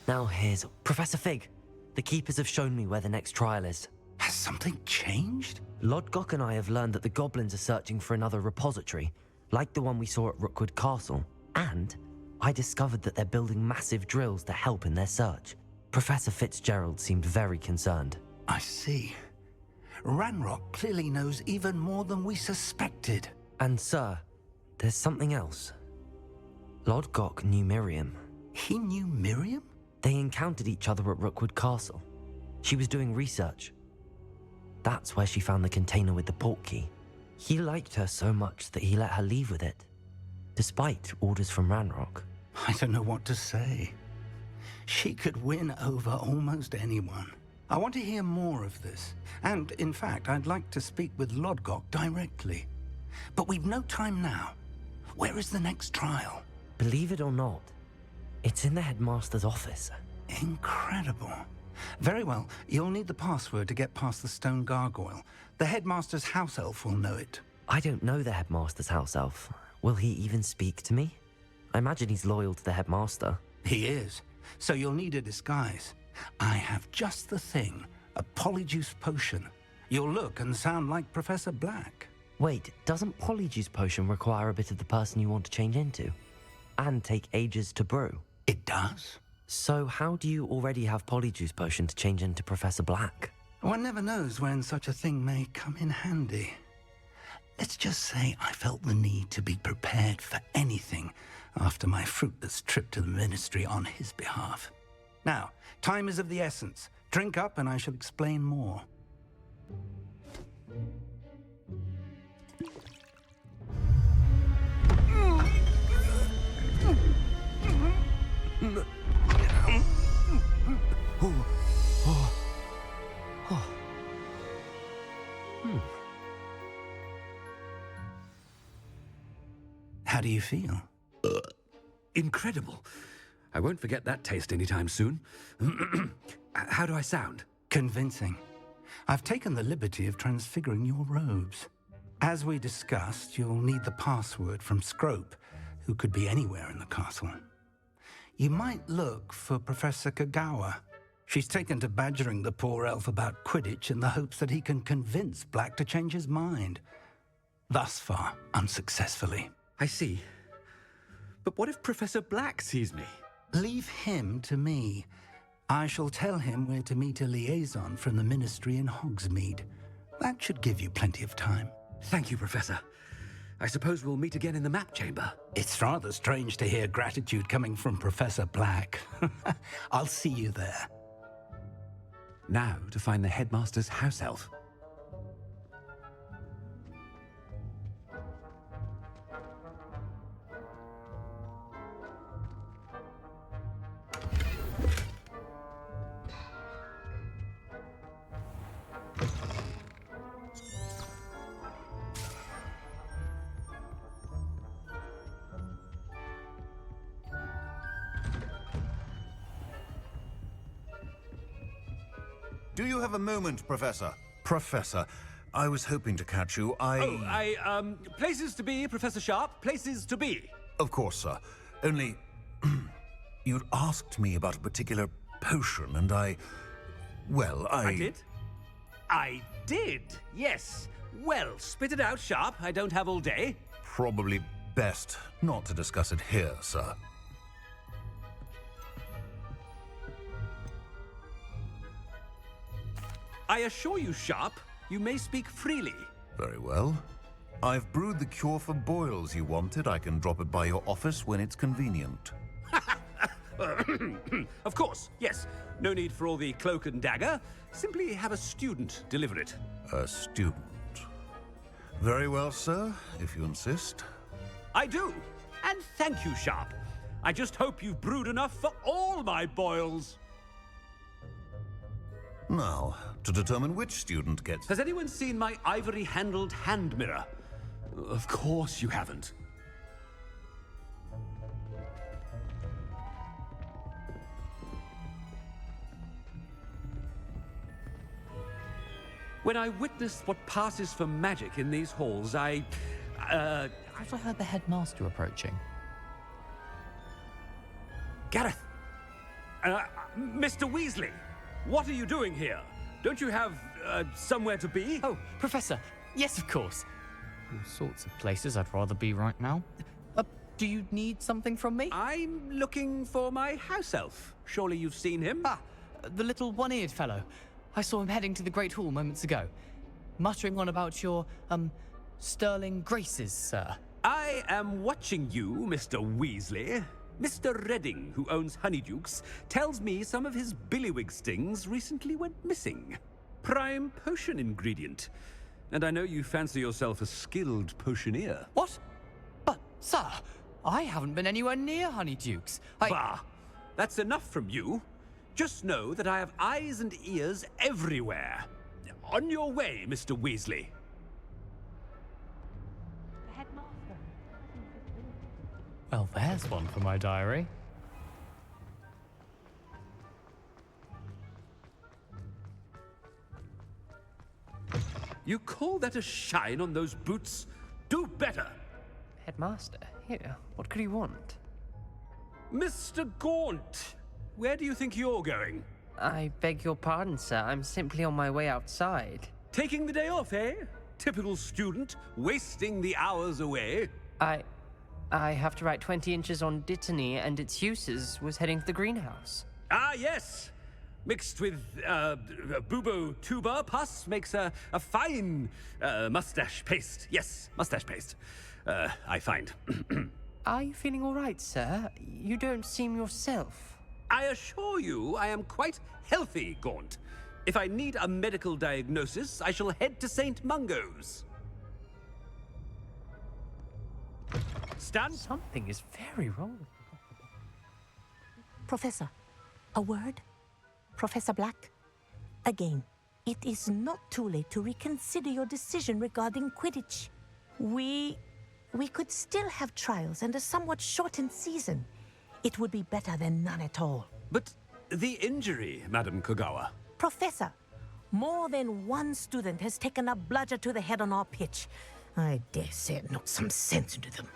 Now here's Professor Fig. The Keepers have shown me where the next trial is. Has something changed? Lodgok and I have learned that the goblins are searching for another repository, like the one we saw at Rookwood Castle. And I discovered that they're building massive drills to help in their search. Professor Fitzgerald seemed very concerned. I see. Ranrock clearly knows even more than we suspected. And sir, there's something else. Lodgok knew Miriam. He knew Miriam? They encountered each other at Rookwood Castle. She was doing research. That's where she found the container with the portkey. He liked her so much that he let her leave with it, despite orders from Ranrock. I don't know what to say. She could win over almost anyone. I want to hear more of this. And, in fact, I'd like to speak with Lodgok directly. But we've no time now. Where is the next trial? Believe it or not, it's in the headmaster's office. Incredible. Very well, you'll need the password to get past the stone gargoyle. The headmaster's house elf will know it. I don't know the headmaster's house elf. Will he even speak to me? I imagine he's loyal to the headmaster. He is. So you'll need a disguise. I have just the thing. A polyjuice potion. You'll look and sound like Professor Black. Wait, doesn't Polyjuice Potion require a bit of the person you want to change into? And take ages to brew? It does. So how do you already have Polyjuice Potion to change into Professor Black? One never knows when such a thing may come in handy. Let's just say I felt the need to be prepared for anything after my fruitless trip to the Ministry on his behalf. Now, time is of the essence. Drink up and I shall explain more. How do you feel? Incredible. I won't forget that taste anytime soon. How do I sound? Convincing. I've taken the liberty of transfiguring your robes. As we discussed, you'll need the password from Scrope, who could be anywhere in the castle. You might look for Professor Kagawa. She's taken to badgering the poor elf about Quidditch in the hopes that he can convince Black to change his mind. Thus far, unsuccessfully. I see. But what if Professor Black sees me? Leave him to me. I shall tell him where to meet a liaison from the Ministry in Hogsmeade. That should give you plenty of time. Thank you, Professor. I suppose we'll meet again in the map chamber. It's rather strange to hear gratitude coming from Professor Black. I'll see you there. Now to find the headmaster's house elf. Do you have a moment, Professor? Professor, I was hoping to catch you. Places to be, Professor Sharp. Places to be. Of course, sir. Only... you'd asked me about a particular potion, and I did? I did, yes. Well, spit it out, Sharp. I don't have all day. Probably best not to discuss it here, sir. I assure you, Sharp, you may speak freely. Very well. I've brewed the cure for boils you wanted. I can drop it by your office when it's convenient. Of course, yes. No need for all the cloak and dagger. Simply have a student deliver it. A student. Very well, sir, if you insist. I do. And thank you, Sharp. I just hope you've brewed enough for all my boils. Now, to determine which student gets... Has anyone seen my ivory-handled hand mirror? Of course you haven't. When I witnessed what passes for magic in these halls, I thought I heard the headmaster approaching. Gareth! Mr. Weasley! What are you doing here? Don't you have, somewhere to be? Oh, Professor. Yes, of course. All sorts of places I'd rather be right now. Do you need something from me? I'm looking for my house elf. Surely you've seen him? Ah, the little one-eared fellow. I saw him heading to the Great Hall moments ago. Muttering on about your, sterling graces, sir. I am watching you, Mr. Weasley. Mr. Redding, who owns Honeydukes, tells me some of his billywig stings recently went missing. Prime potion ingredient. And I know you fancy yourself a skilled potioneer. What? But, sir, I haven't been anywhere near Honeydukes. Bah! That's enough from you. Just know that I have eyes and ears everywhere. On your way, Mr. Weasley. Well, there's one for my diary. You call that a shine on those boots? Do better! Headmaster, here, what could he want? Mr. Gaunt, where do you think you're going? I beg your pardon, sir. I'm simply on my way outside. Taking the day off, eh? Typical student, wasting the hours away. I have to write 20 inches on Dittany and its uses. Was heading to the greenhouse. Ah, yes. Mixed with bubo tuber pus makes a fine mustache paste. Yes, mustache paste. I find. Are you feeling all right, sir? You don't seem yourself. I assure you I am quite healthy, Gaunt. If I need a medical diagnosis, I shall head to St. Mungo's. Stan? Something is very wrong. Professor, a word? Professor Black? Again, it is not too late to reconsider your decision regarding Quidditch. We could still have trials and a somewhat shortened season. It would be better than none at all. But the injury, Madam Kogawa. Professor, more than one student has taken a bludger to the head on our pitch. I dare say it knocked some sense into them.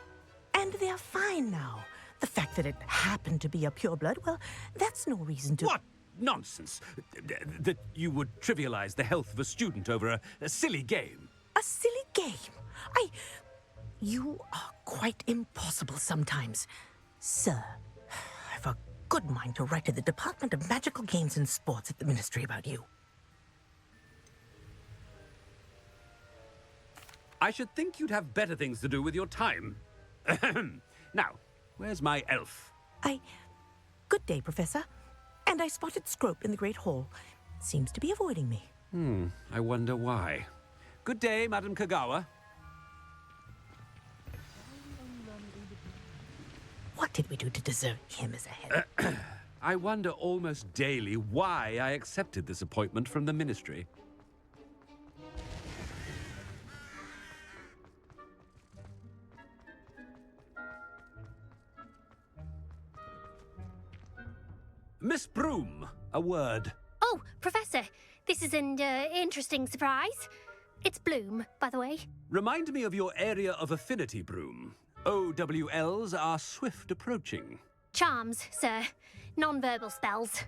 And they're fine now. The fact that it happened to be a pureblood, well, that's no reason to... What nonsense! That you would trivialize the health of a student over a silly game. A silly game? You are quite impossible sometimes. Sir, I've a good mind to write to the Department of Magical Games and Sports at the Ministry about you. I should think you'd have better things to do with your time. Now, where's my elf? Good day, Professor. And I spotted Scrope in the Great Hall. Seems to be avoiding me. I wonder why. Good day, Madam Kogawa. What did we do to deserve him as a head? I wonder almost daily why I accepted this appointment from the Ministry. Miss Broom, a word. Oh, Professor, this is an interesting surprise. It's Bloom, by the way. Remind me of your area of affinity, Broom. OWLs are swift approaching. Charms, sir. Non-verbal spells.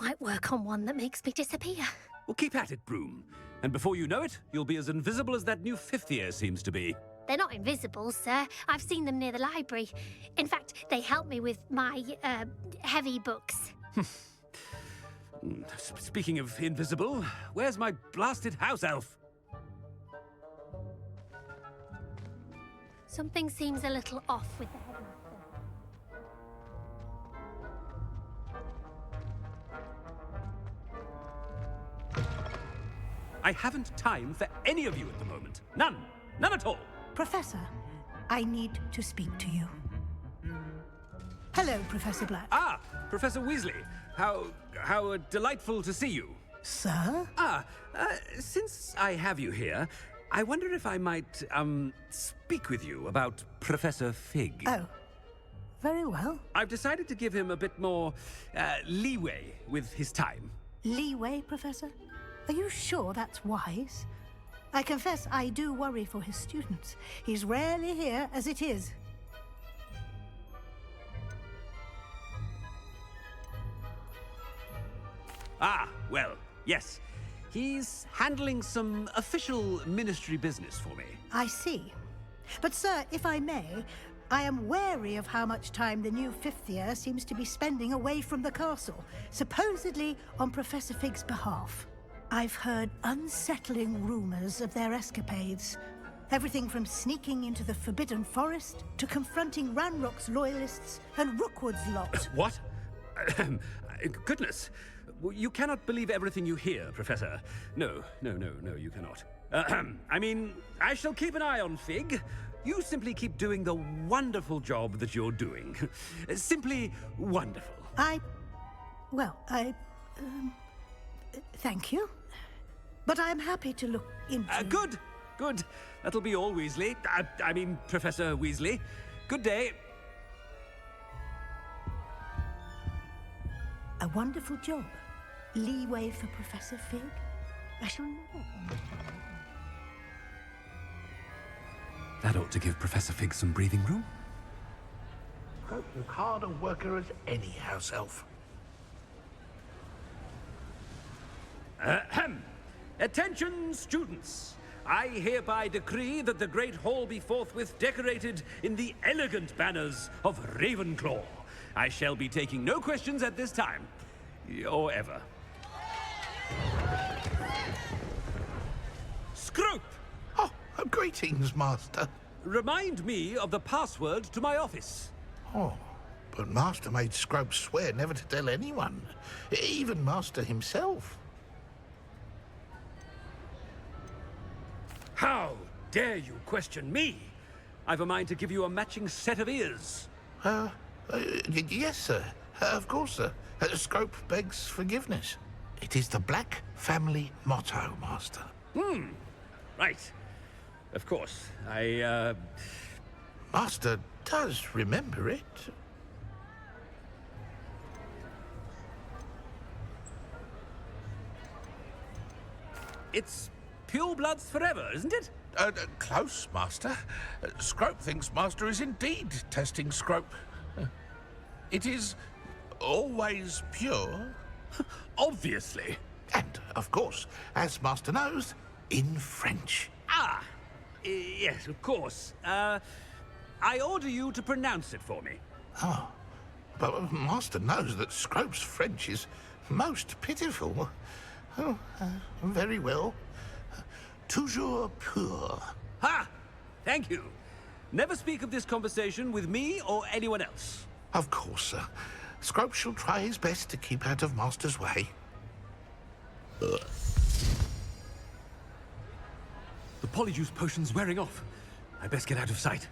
Might work on one that makes me disappear. Well, keep at it, Broom. And before you know it, you'll be as invisible as that new fifth year seems to be. They're not invisible, sir. I've seen them near the library. In fact, they help me with my, heavy books. Speaking of invisible, where's my blasted house elf? Something seems a little off with the headmaster. I haven't time for any of you at the moment. None. None at all. Professor, I need to speak to you. Hello, Professor Black. Ah, Professor Weasley. How delightful to see you. Sir? Since I have you here, I wonder if I might, speak with you about Professor Fig. Oh, very well. I've decided to give him a bit more, leeway with his time. Leeway, Professor? Are you sure that's wise? I confess I do worry for his students. He's rarely here as it is. Ah, well, yes. He's handling some official ministry business for me. I see. But, sir, if I may, I am wary of how much time the new fifth year seems to be spending away from the castle, supposedly on Professor Fig's behalf. I've heard unsettling rumors of their escapades. Everything from sneaking into the Forbidden Forest to confronting Ranrock's loyalists and Rookwood's lot. What? Goodness. You cannot believe everything you hear, Professor. No, you cannot. I mean, I shall keep an eye on Fig. You simply keep doing the wonderful job that you're doing. Simply wonderful. Thank you. But I'm happy to look into... Good. That'll be all, Weasley. I mean, Professor Weasley. Good day. A wonderful job. Leeway for Professor Fig. I shall never understand. That ought to give Professor Fig some breathing room. Scrope was hard a worker as any house elf. Ahem. Attention, students. I hereby decree that the Great Hall be forthwith decorated in the elegant banners of Ravenclaw. I shall be taking no questions at this time. Or ever. Scrope! Oh, greetings, Master. Remind me of the password to my office. Oh, but Master made Scrope swear never to tell anyone, even Master himself. How dare you question me? I've a mind to give you a matching set of ears. Yes, sir. Of course, sir. Scrope begs forgiveness. It is the Black family motto, Master. Right. Of course. Master does remember it. It's pure bloods forever, isn't it? Close, Master. Scrope thinks Master is indeed testing Scrope. It is always pure. Obviously. And, of course, as Master knows, in French. Ah! Yes, of course. I order you to pronounce it for me. Oh, but Master knows that Scrope's French is most pitiful. Oh, very well. Toujours pur. Ha! Thank you. Never speak of this conversation with me or anyone else. Of course, sir. Scrope shall try his best to keep out of Master's way. The polyjuice potion's wearing off. I best get out of sight.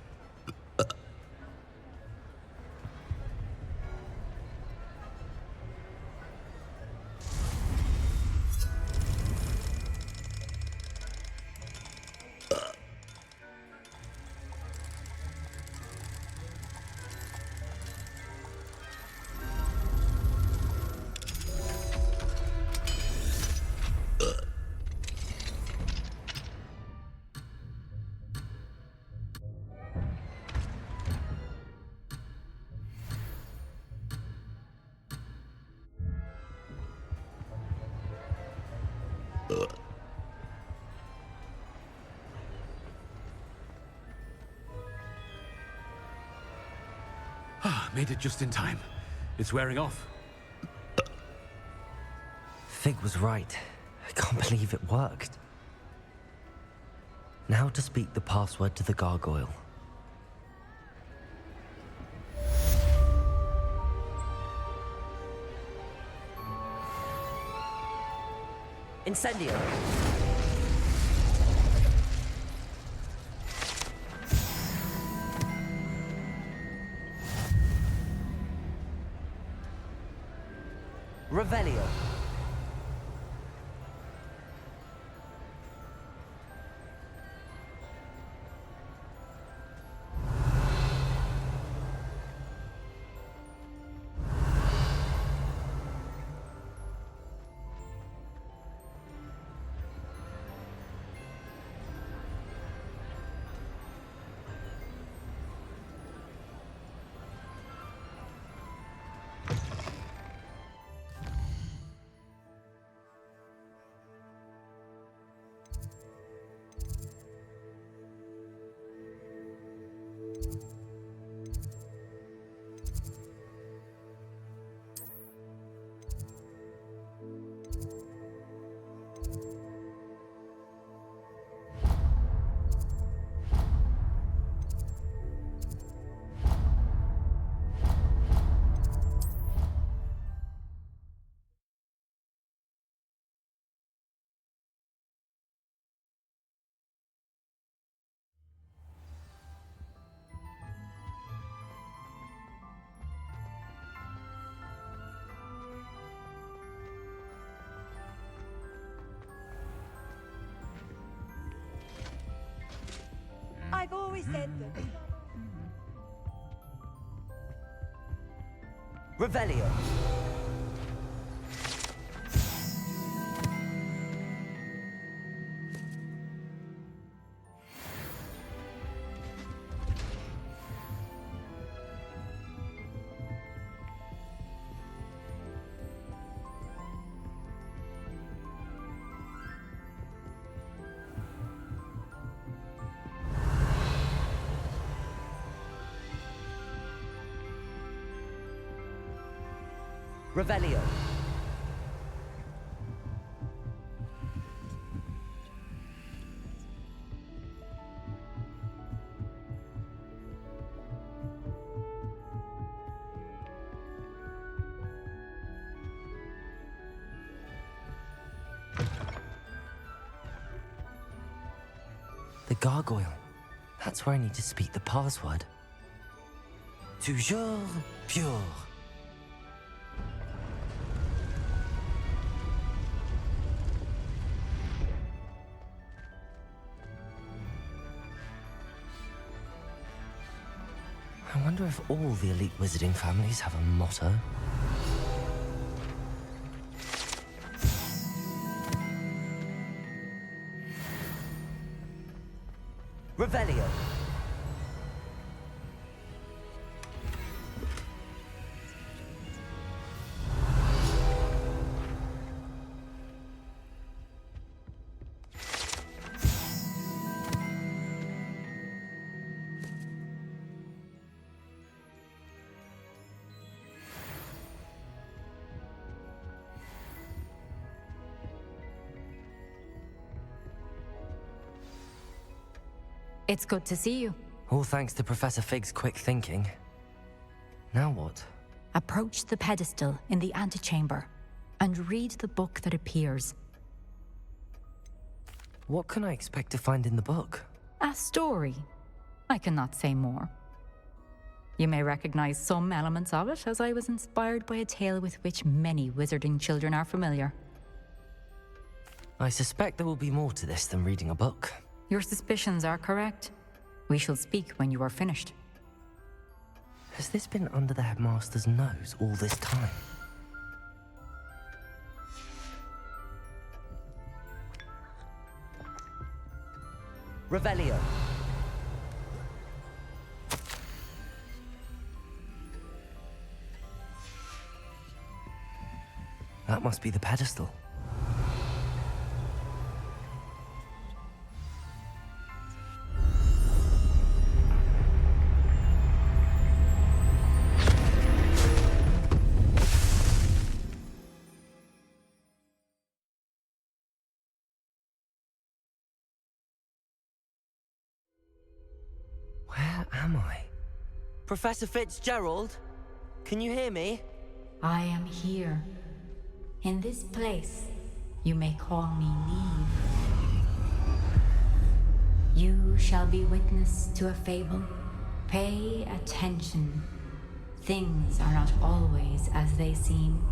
Made it just in time. It's wearing off. Fig was right. I can't believe it worked. Now to speak the password to the gargoyle. Incendio! Revelio. I've always said that. Revelio. Revelio. The gargoyle. That's where I need to speak the password. Toujours pure. I wonder if all the elite wizarding families have a motto. Revelio. It's good to see you. All thanks to Professor Fig's quick thinking. Now what? Approach the pedestal in the antechamber and read the book that appears. What can I expect to find in the book? A story. I cannot say more. You may recognize some elements of it, as I was inspired by a tale with which many wizarding children are familiar. I suspect there will be more to this than reading a book. Your suspicions are correct. We shall speak when you are finished. Has this been under the headmaster's nose all this time? Revelio. That must be the pedestal. Where am I? Professor Fitzgerald? Can you hear me? I am here. In this place, you may call me Neve. You shall be witness to a fable. Pay attention. Things are not always as they seem.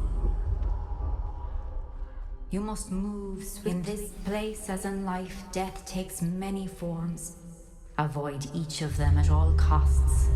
You must move swiftly. In this place, as in life, death takes many forms. Avoid each of them at all costs.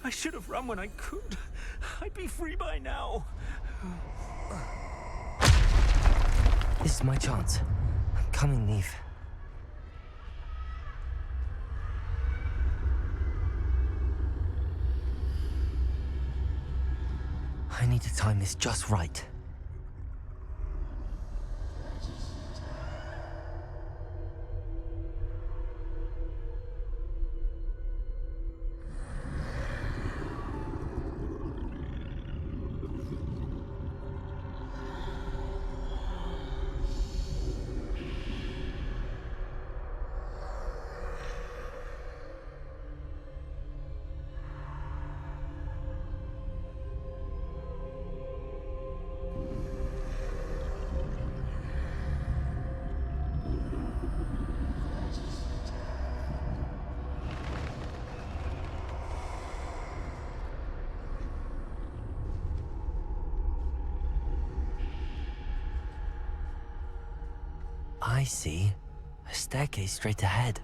I should have run when I could. I'd be free by now. This is my chance. I'm coming, Neve. I need to time this just right. I see. A staircase straight ahead.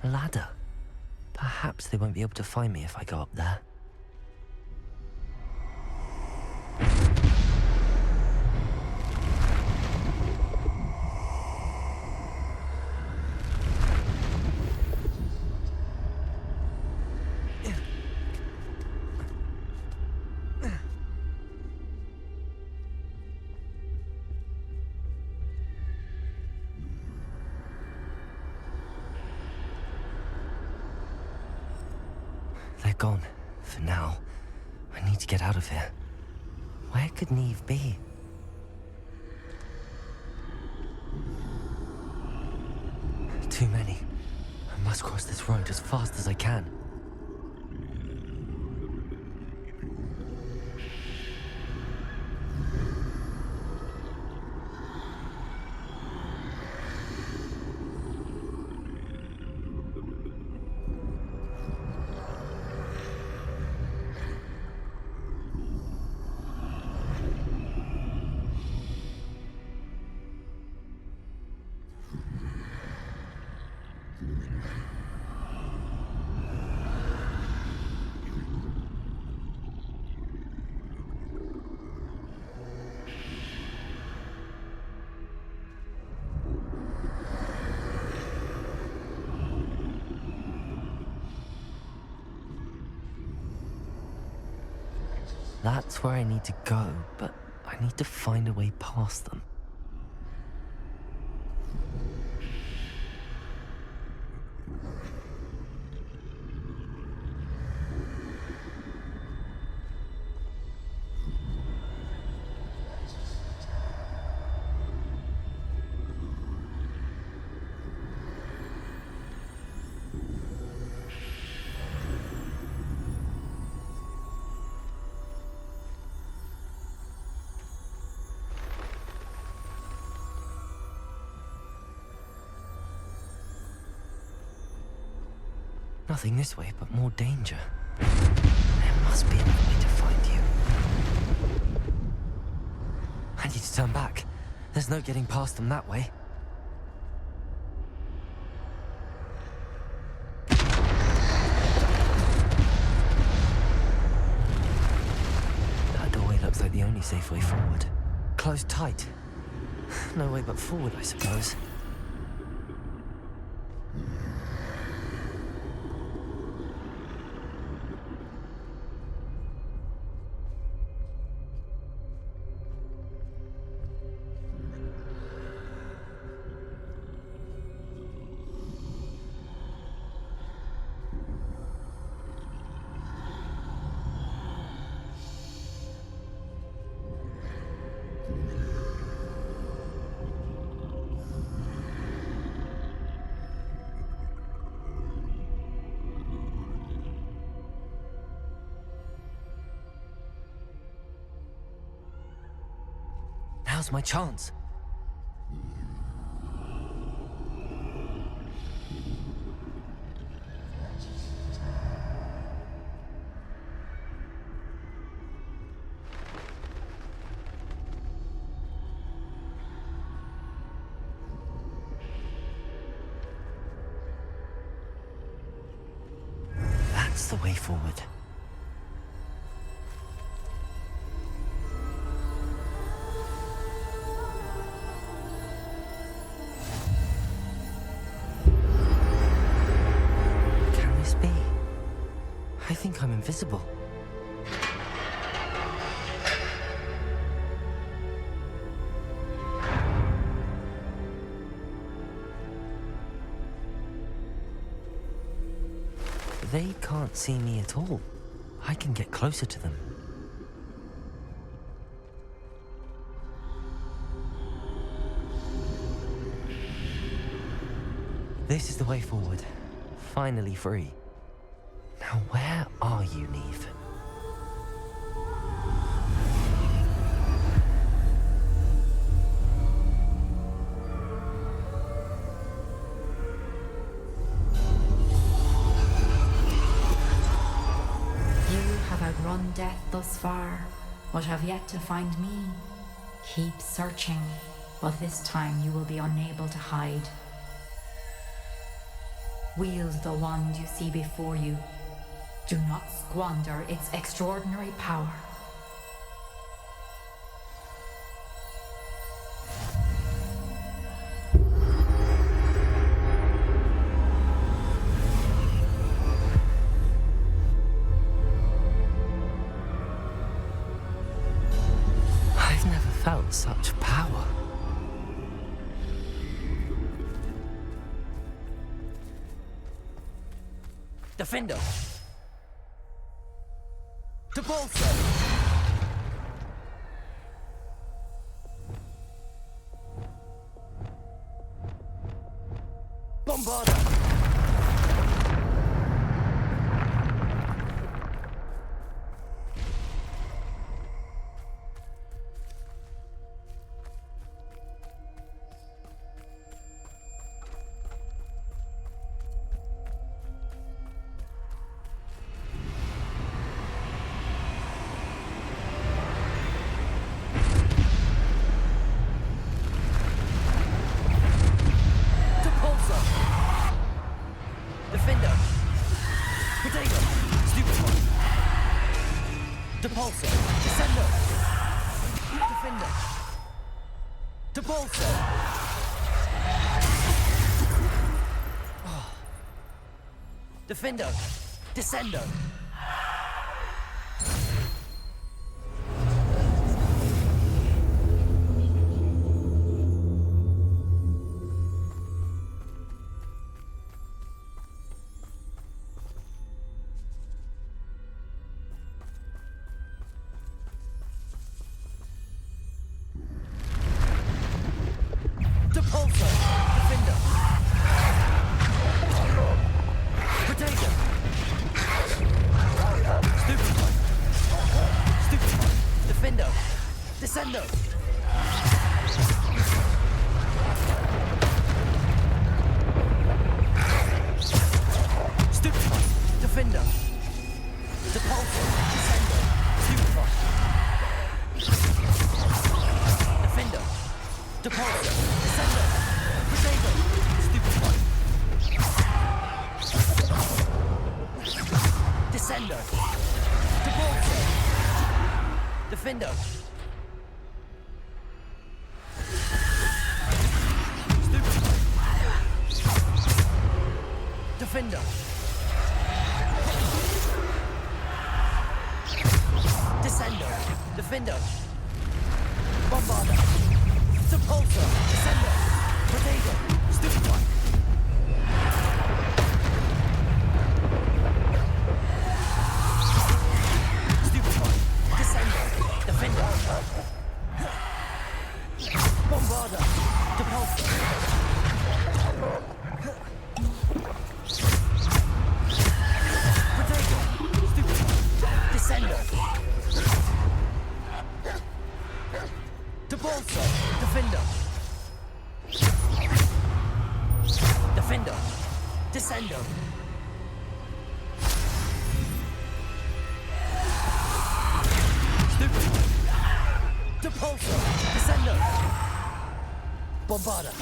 A ladder. Perhaps they won't be able to find me if I go up there. They're gone, for now. I need to get out of here. Where could Neve be? Too many. I must cross this road as fast as I can. That's where I need to go, but I need to find a way past them. Nothing this way, but more danger. There must be another way to find you. I need to turn back. There's no getting past them that way. That doorway looks like the only safe way forward. Closed tight. No way but forward, I suppose. Now's my chance. That's the way forward. I think I'm invisible. They can't see me at all. I can get closer to them. This is the way forward. Finally free. Now where are you, Neve? You have outrun death thus far, but have yet to find me. Keep searching, but this time you will be unable to hide. Wield the wand you see before you. Do not squander its extraordinary power. I've never felt such power. Defender! To bolster! Bombarder! Defender! Potato! Stupid one! Depulsor! Descender! Defender! Depulsor! Oh. Defender! Descender! Depulsor! Defender! Potato! Stupid one! Stupid one! Defender! Descendo! Stupid one! Defender! Depulsor! Descendo! Stupid one! Defender! Depulsor! Descendo! Potato! Stupid one! Descendo! Depulsor! Defender! Stupid one! Defender! Descendo! Defender! Bombarder! Depulsor! Descender! Potato! Stupid one! Stupid one! Descender! Defender! Bombarder! Depulsor! Potato! Stupid one! Descender! Depulsor! Defender! Defender! Descendo! Stupid! Depulsor! Descendo! Bombarder!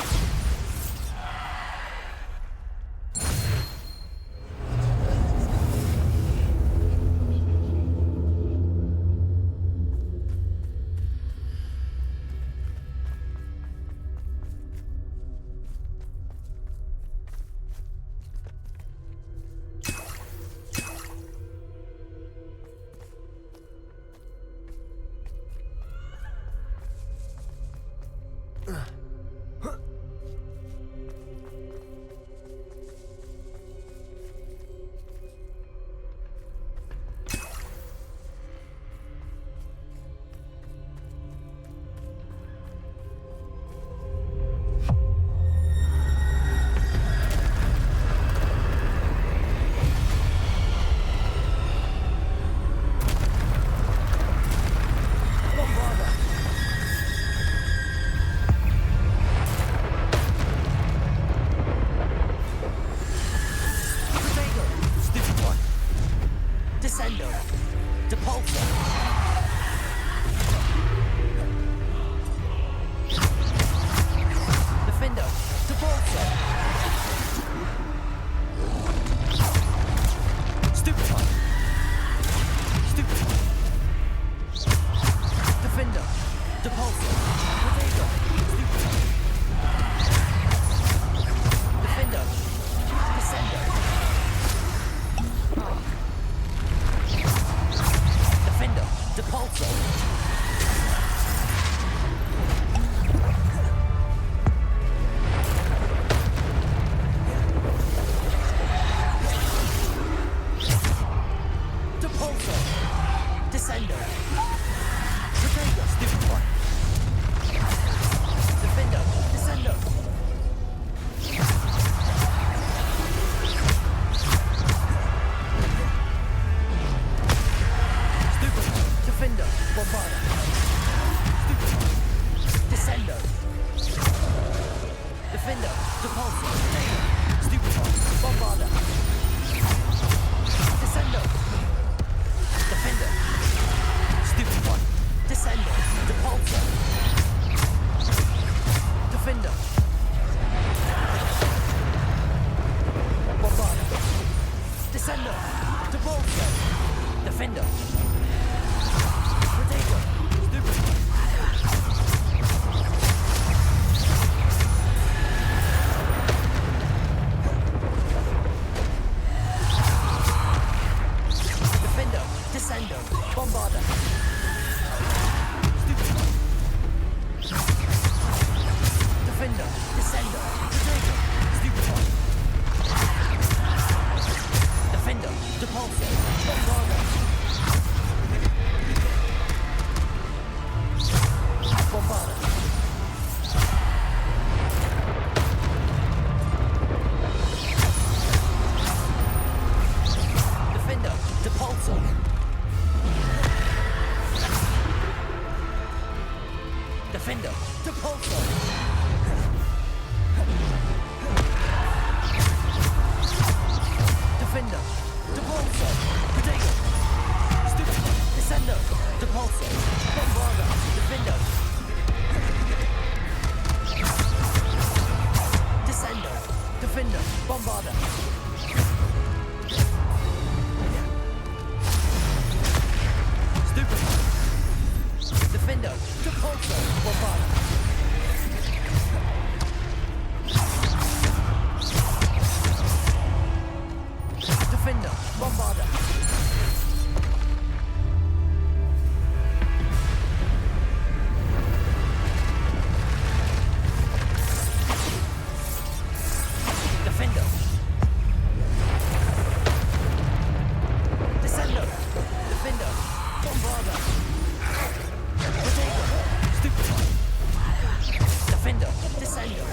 Defender, Depulsor, Potato, Stupefy, Bombarder. Descendo. Defender, Stupefy, Descendo, Depulsor. Defender. Bombarder. Descendo, Depulsor. Defender. Potato, Stupefy. Descendo, Bombarder. Defender, Descendo, Potato, Stupefy. Defender, Depulsor, Bombarder. Bombarder. Defender, Depulsor. Defender, Depulsor. Defender, Depulsor. Potato. Stupefy. Descendo, Depulsor. Bombarder. Defender. Descendo. Defender. Bombarder. Stupefy. Defender, Depulsor, Bombarder. Defender, Bombarder. Defender. Descendo. Defender, Bombarder. Potato, Stupefy. Defender, Descendo.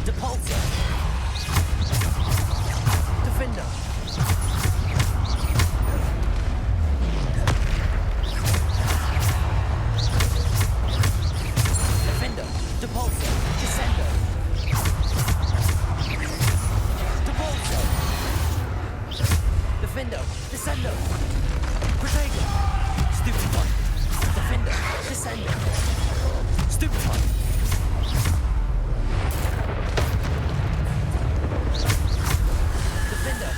Depulsor. Defender. Defender, Depulsor. Descendo. Depulsor. Defender, Descendo. Potato, Stupefy. Defender, Descendo. Stupefy. Defender.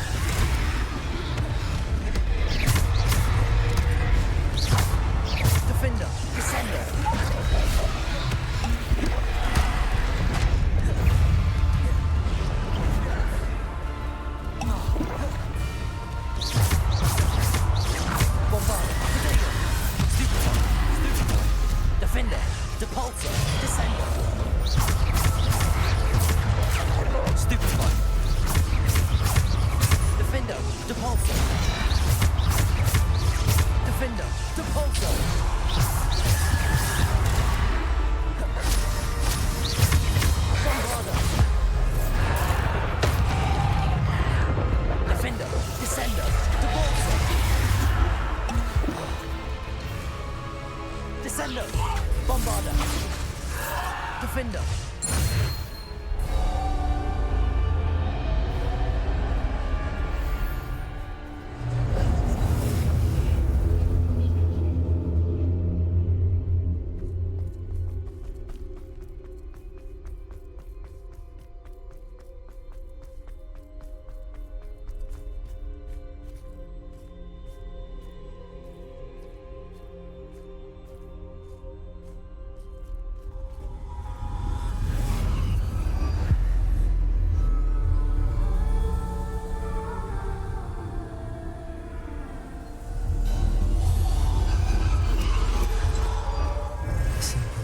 Defender, Descendo. Bombarder. Potato. Stupefy. Defender, Depulsor, Descendo. Stupefy. Defender, Depulsor. Defender, Depulsor. Bombarder. Defender, Descendo, Depulsor. Descendo. Bombarder. Defender.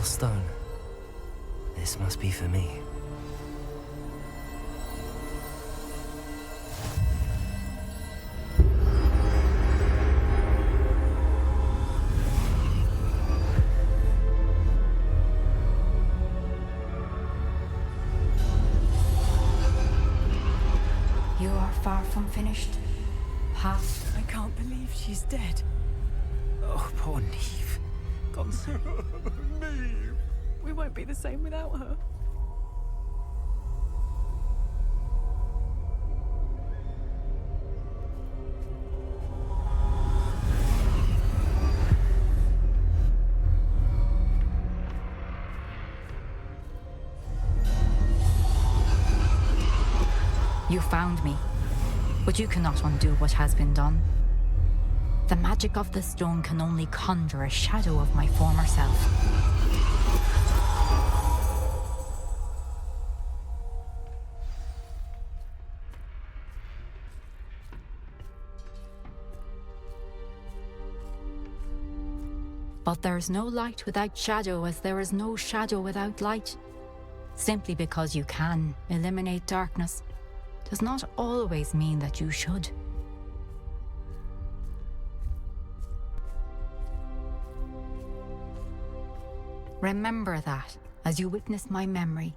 Stone. This must be for me. You are far from finished. Past. I can't believe she's dead. Oh, poor Neve. Gone so. We won't be the same without her. You found me, but you cannot undo what has been done. The magic of the stone can only conjure a shadow of my former self. But there's no light without shadow, as there is no shadow without light. Simply because you can eliminate darkness does not always mean that you should. Remember that as you witness my memory.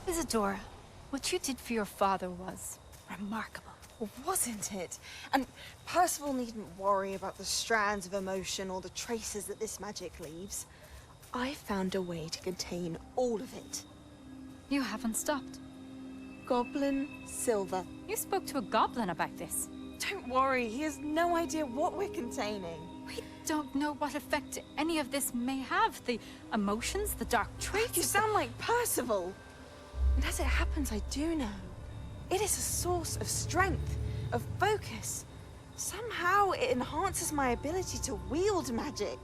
Isadora, what you did for your father was remarkable. Wasn't it? And Percival needn't worry about the strands of emotion or the traces that this magic leaves. I found a way to contain all of it. You haven't stopped. Goblin Silver. You spoke to a goblin about this. Don't worry, he has no idea what we're containing. We don't know what effect any of this may have. The emotions, the dark traits. You sound like Percival. And as it happens, I do know. It is a source of strength, of focus. Somehow it enhances my ability to wield magic.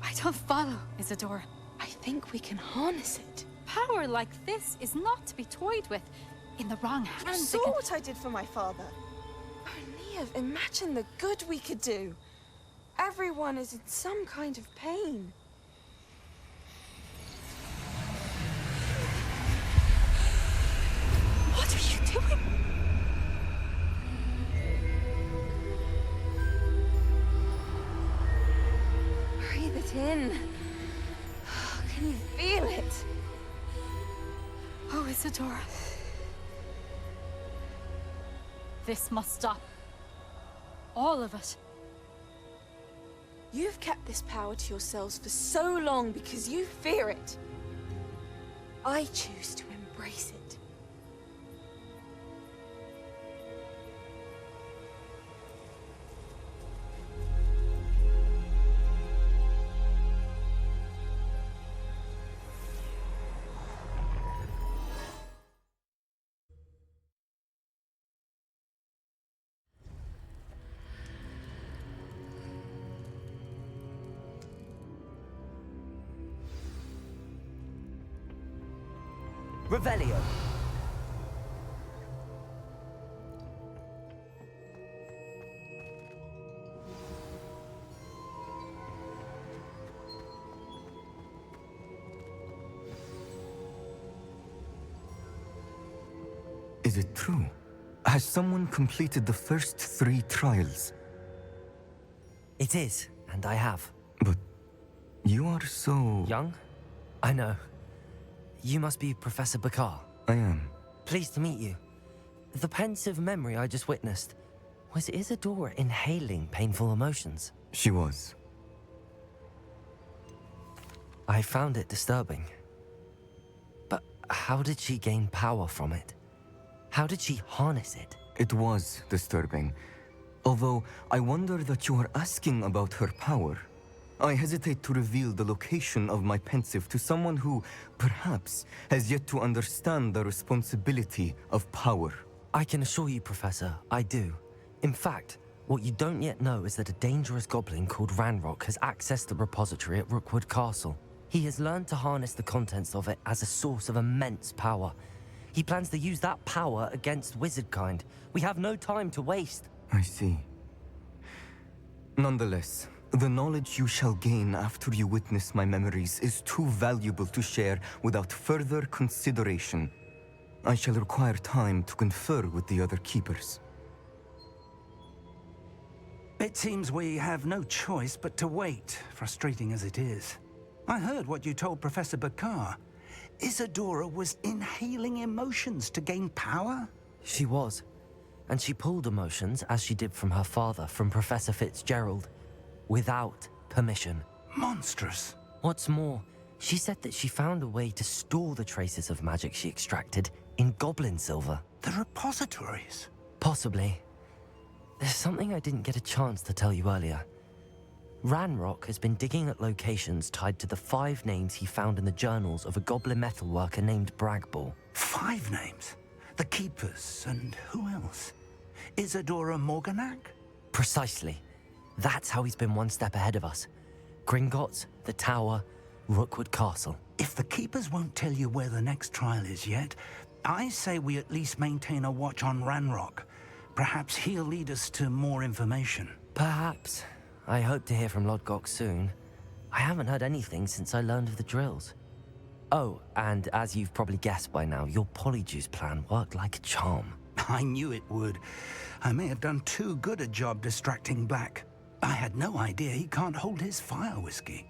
I don't follow, Isadora. I think we can harness it. Power like this is not to be toyed with. In the wrong hands, You saw what I did for my father. Oh, Neve, imagine the good we could do. Everyone is in some kind of pain. What are you doing? Breathe it in. Can you feel it? Oh, Isadora. This must stop. All of it. You've kept this power to yourselves for so long because you fear it. I choose to embrace it. Revelio. Is it true? Has someone completed the first 3 trials? It is, and I have. But you are so... Young? I know. You must be Professor Bakar. I am. Pleased to meet you. The pensive memory I just witnessed, was Isadora inhaling painful emotions? She was. I found it disturbing. But how did she gain power from it? How did she harness it? It was disturbing. Although, I wonder that you are asking about her power. I hesitate to reveal the location of my pensive to someone who, perhaps, has yet to understand the responsibility of power. I can assure you, Professor, I do. In fact, what you don't yet know is that a dangerous goblin called Ranrock has accessed the repository at Rookwood Castle. He has learned to harness the contents of it as a source of immense power. He plans to use that power against wizardkind. We have no time to waste. I see. Nonetheless, the knowledge you shall gain after you witness my memories is too valuable to share without further consideration. I shall require time to confer with the other keepers. It seems we have no choice but to wait, frustrating as it is. I heard what you told Professor Bakar. Isadora was inhaling emotions to gain power? She was. And she pulled emotions, as she did from her father, from Professor Fitzgerald, without permission. Monstrous. What's more, she said that she found a way to store the traces of magic she extracted in goblin silver. The repositories? Possibly. There's something I didn't get a chance to tell you earlier. Ranrock has been digging at locations tied to the 5 names he found in the journals of a goblin metalworker named Bragball. 5 names? The Keepers, and who else? Isadora Morganac? Precisely. That's how he's been one step ahead of us. Gringotts, the Tower, Rookwood Castle. If the Keepers won't tell you where the next trial is yet, I say we at least maintain a watch on Ranrock. Perhaps he'll lead us to more information. Perhaps. I hope to hear from Lodgok soon. I haven't heard anything since I learned of the drills. Oh, and as you've probably guessed by now, your Polyjuice plan worked like a charm. I knew it would. I may have done too good a job distracting Black. I had no idea he can't hold his fire whiskey.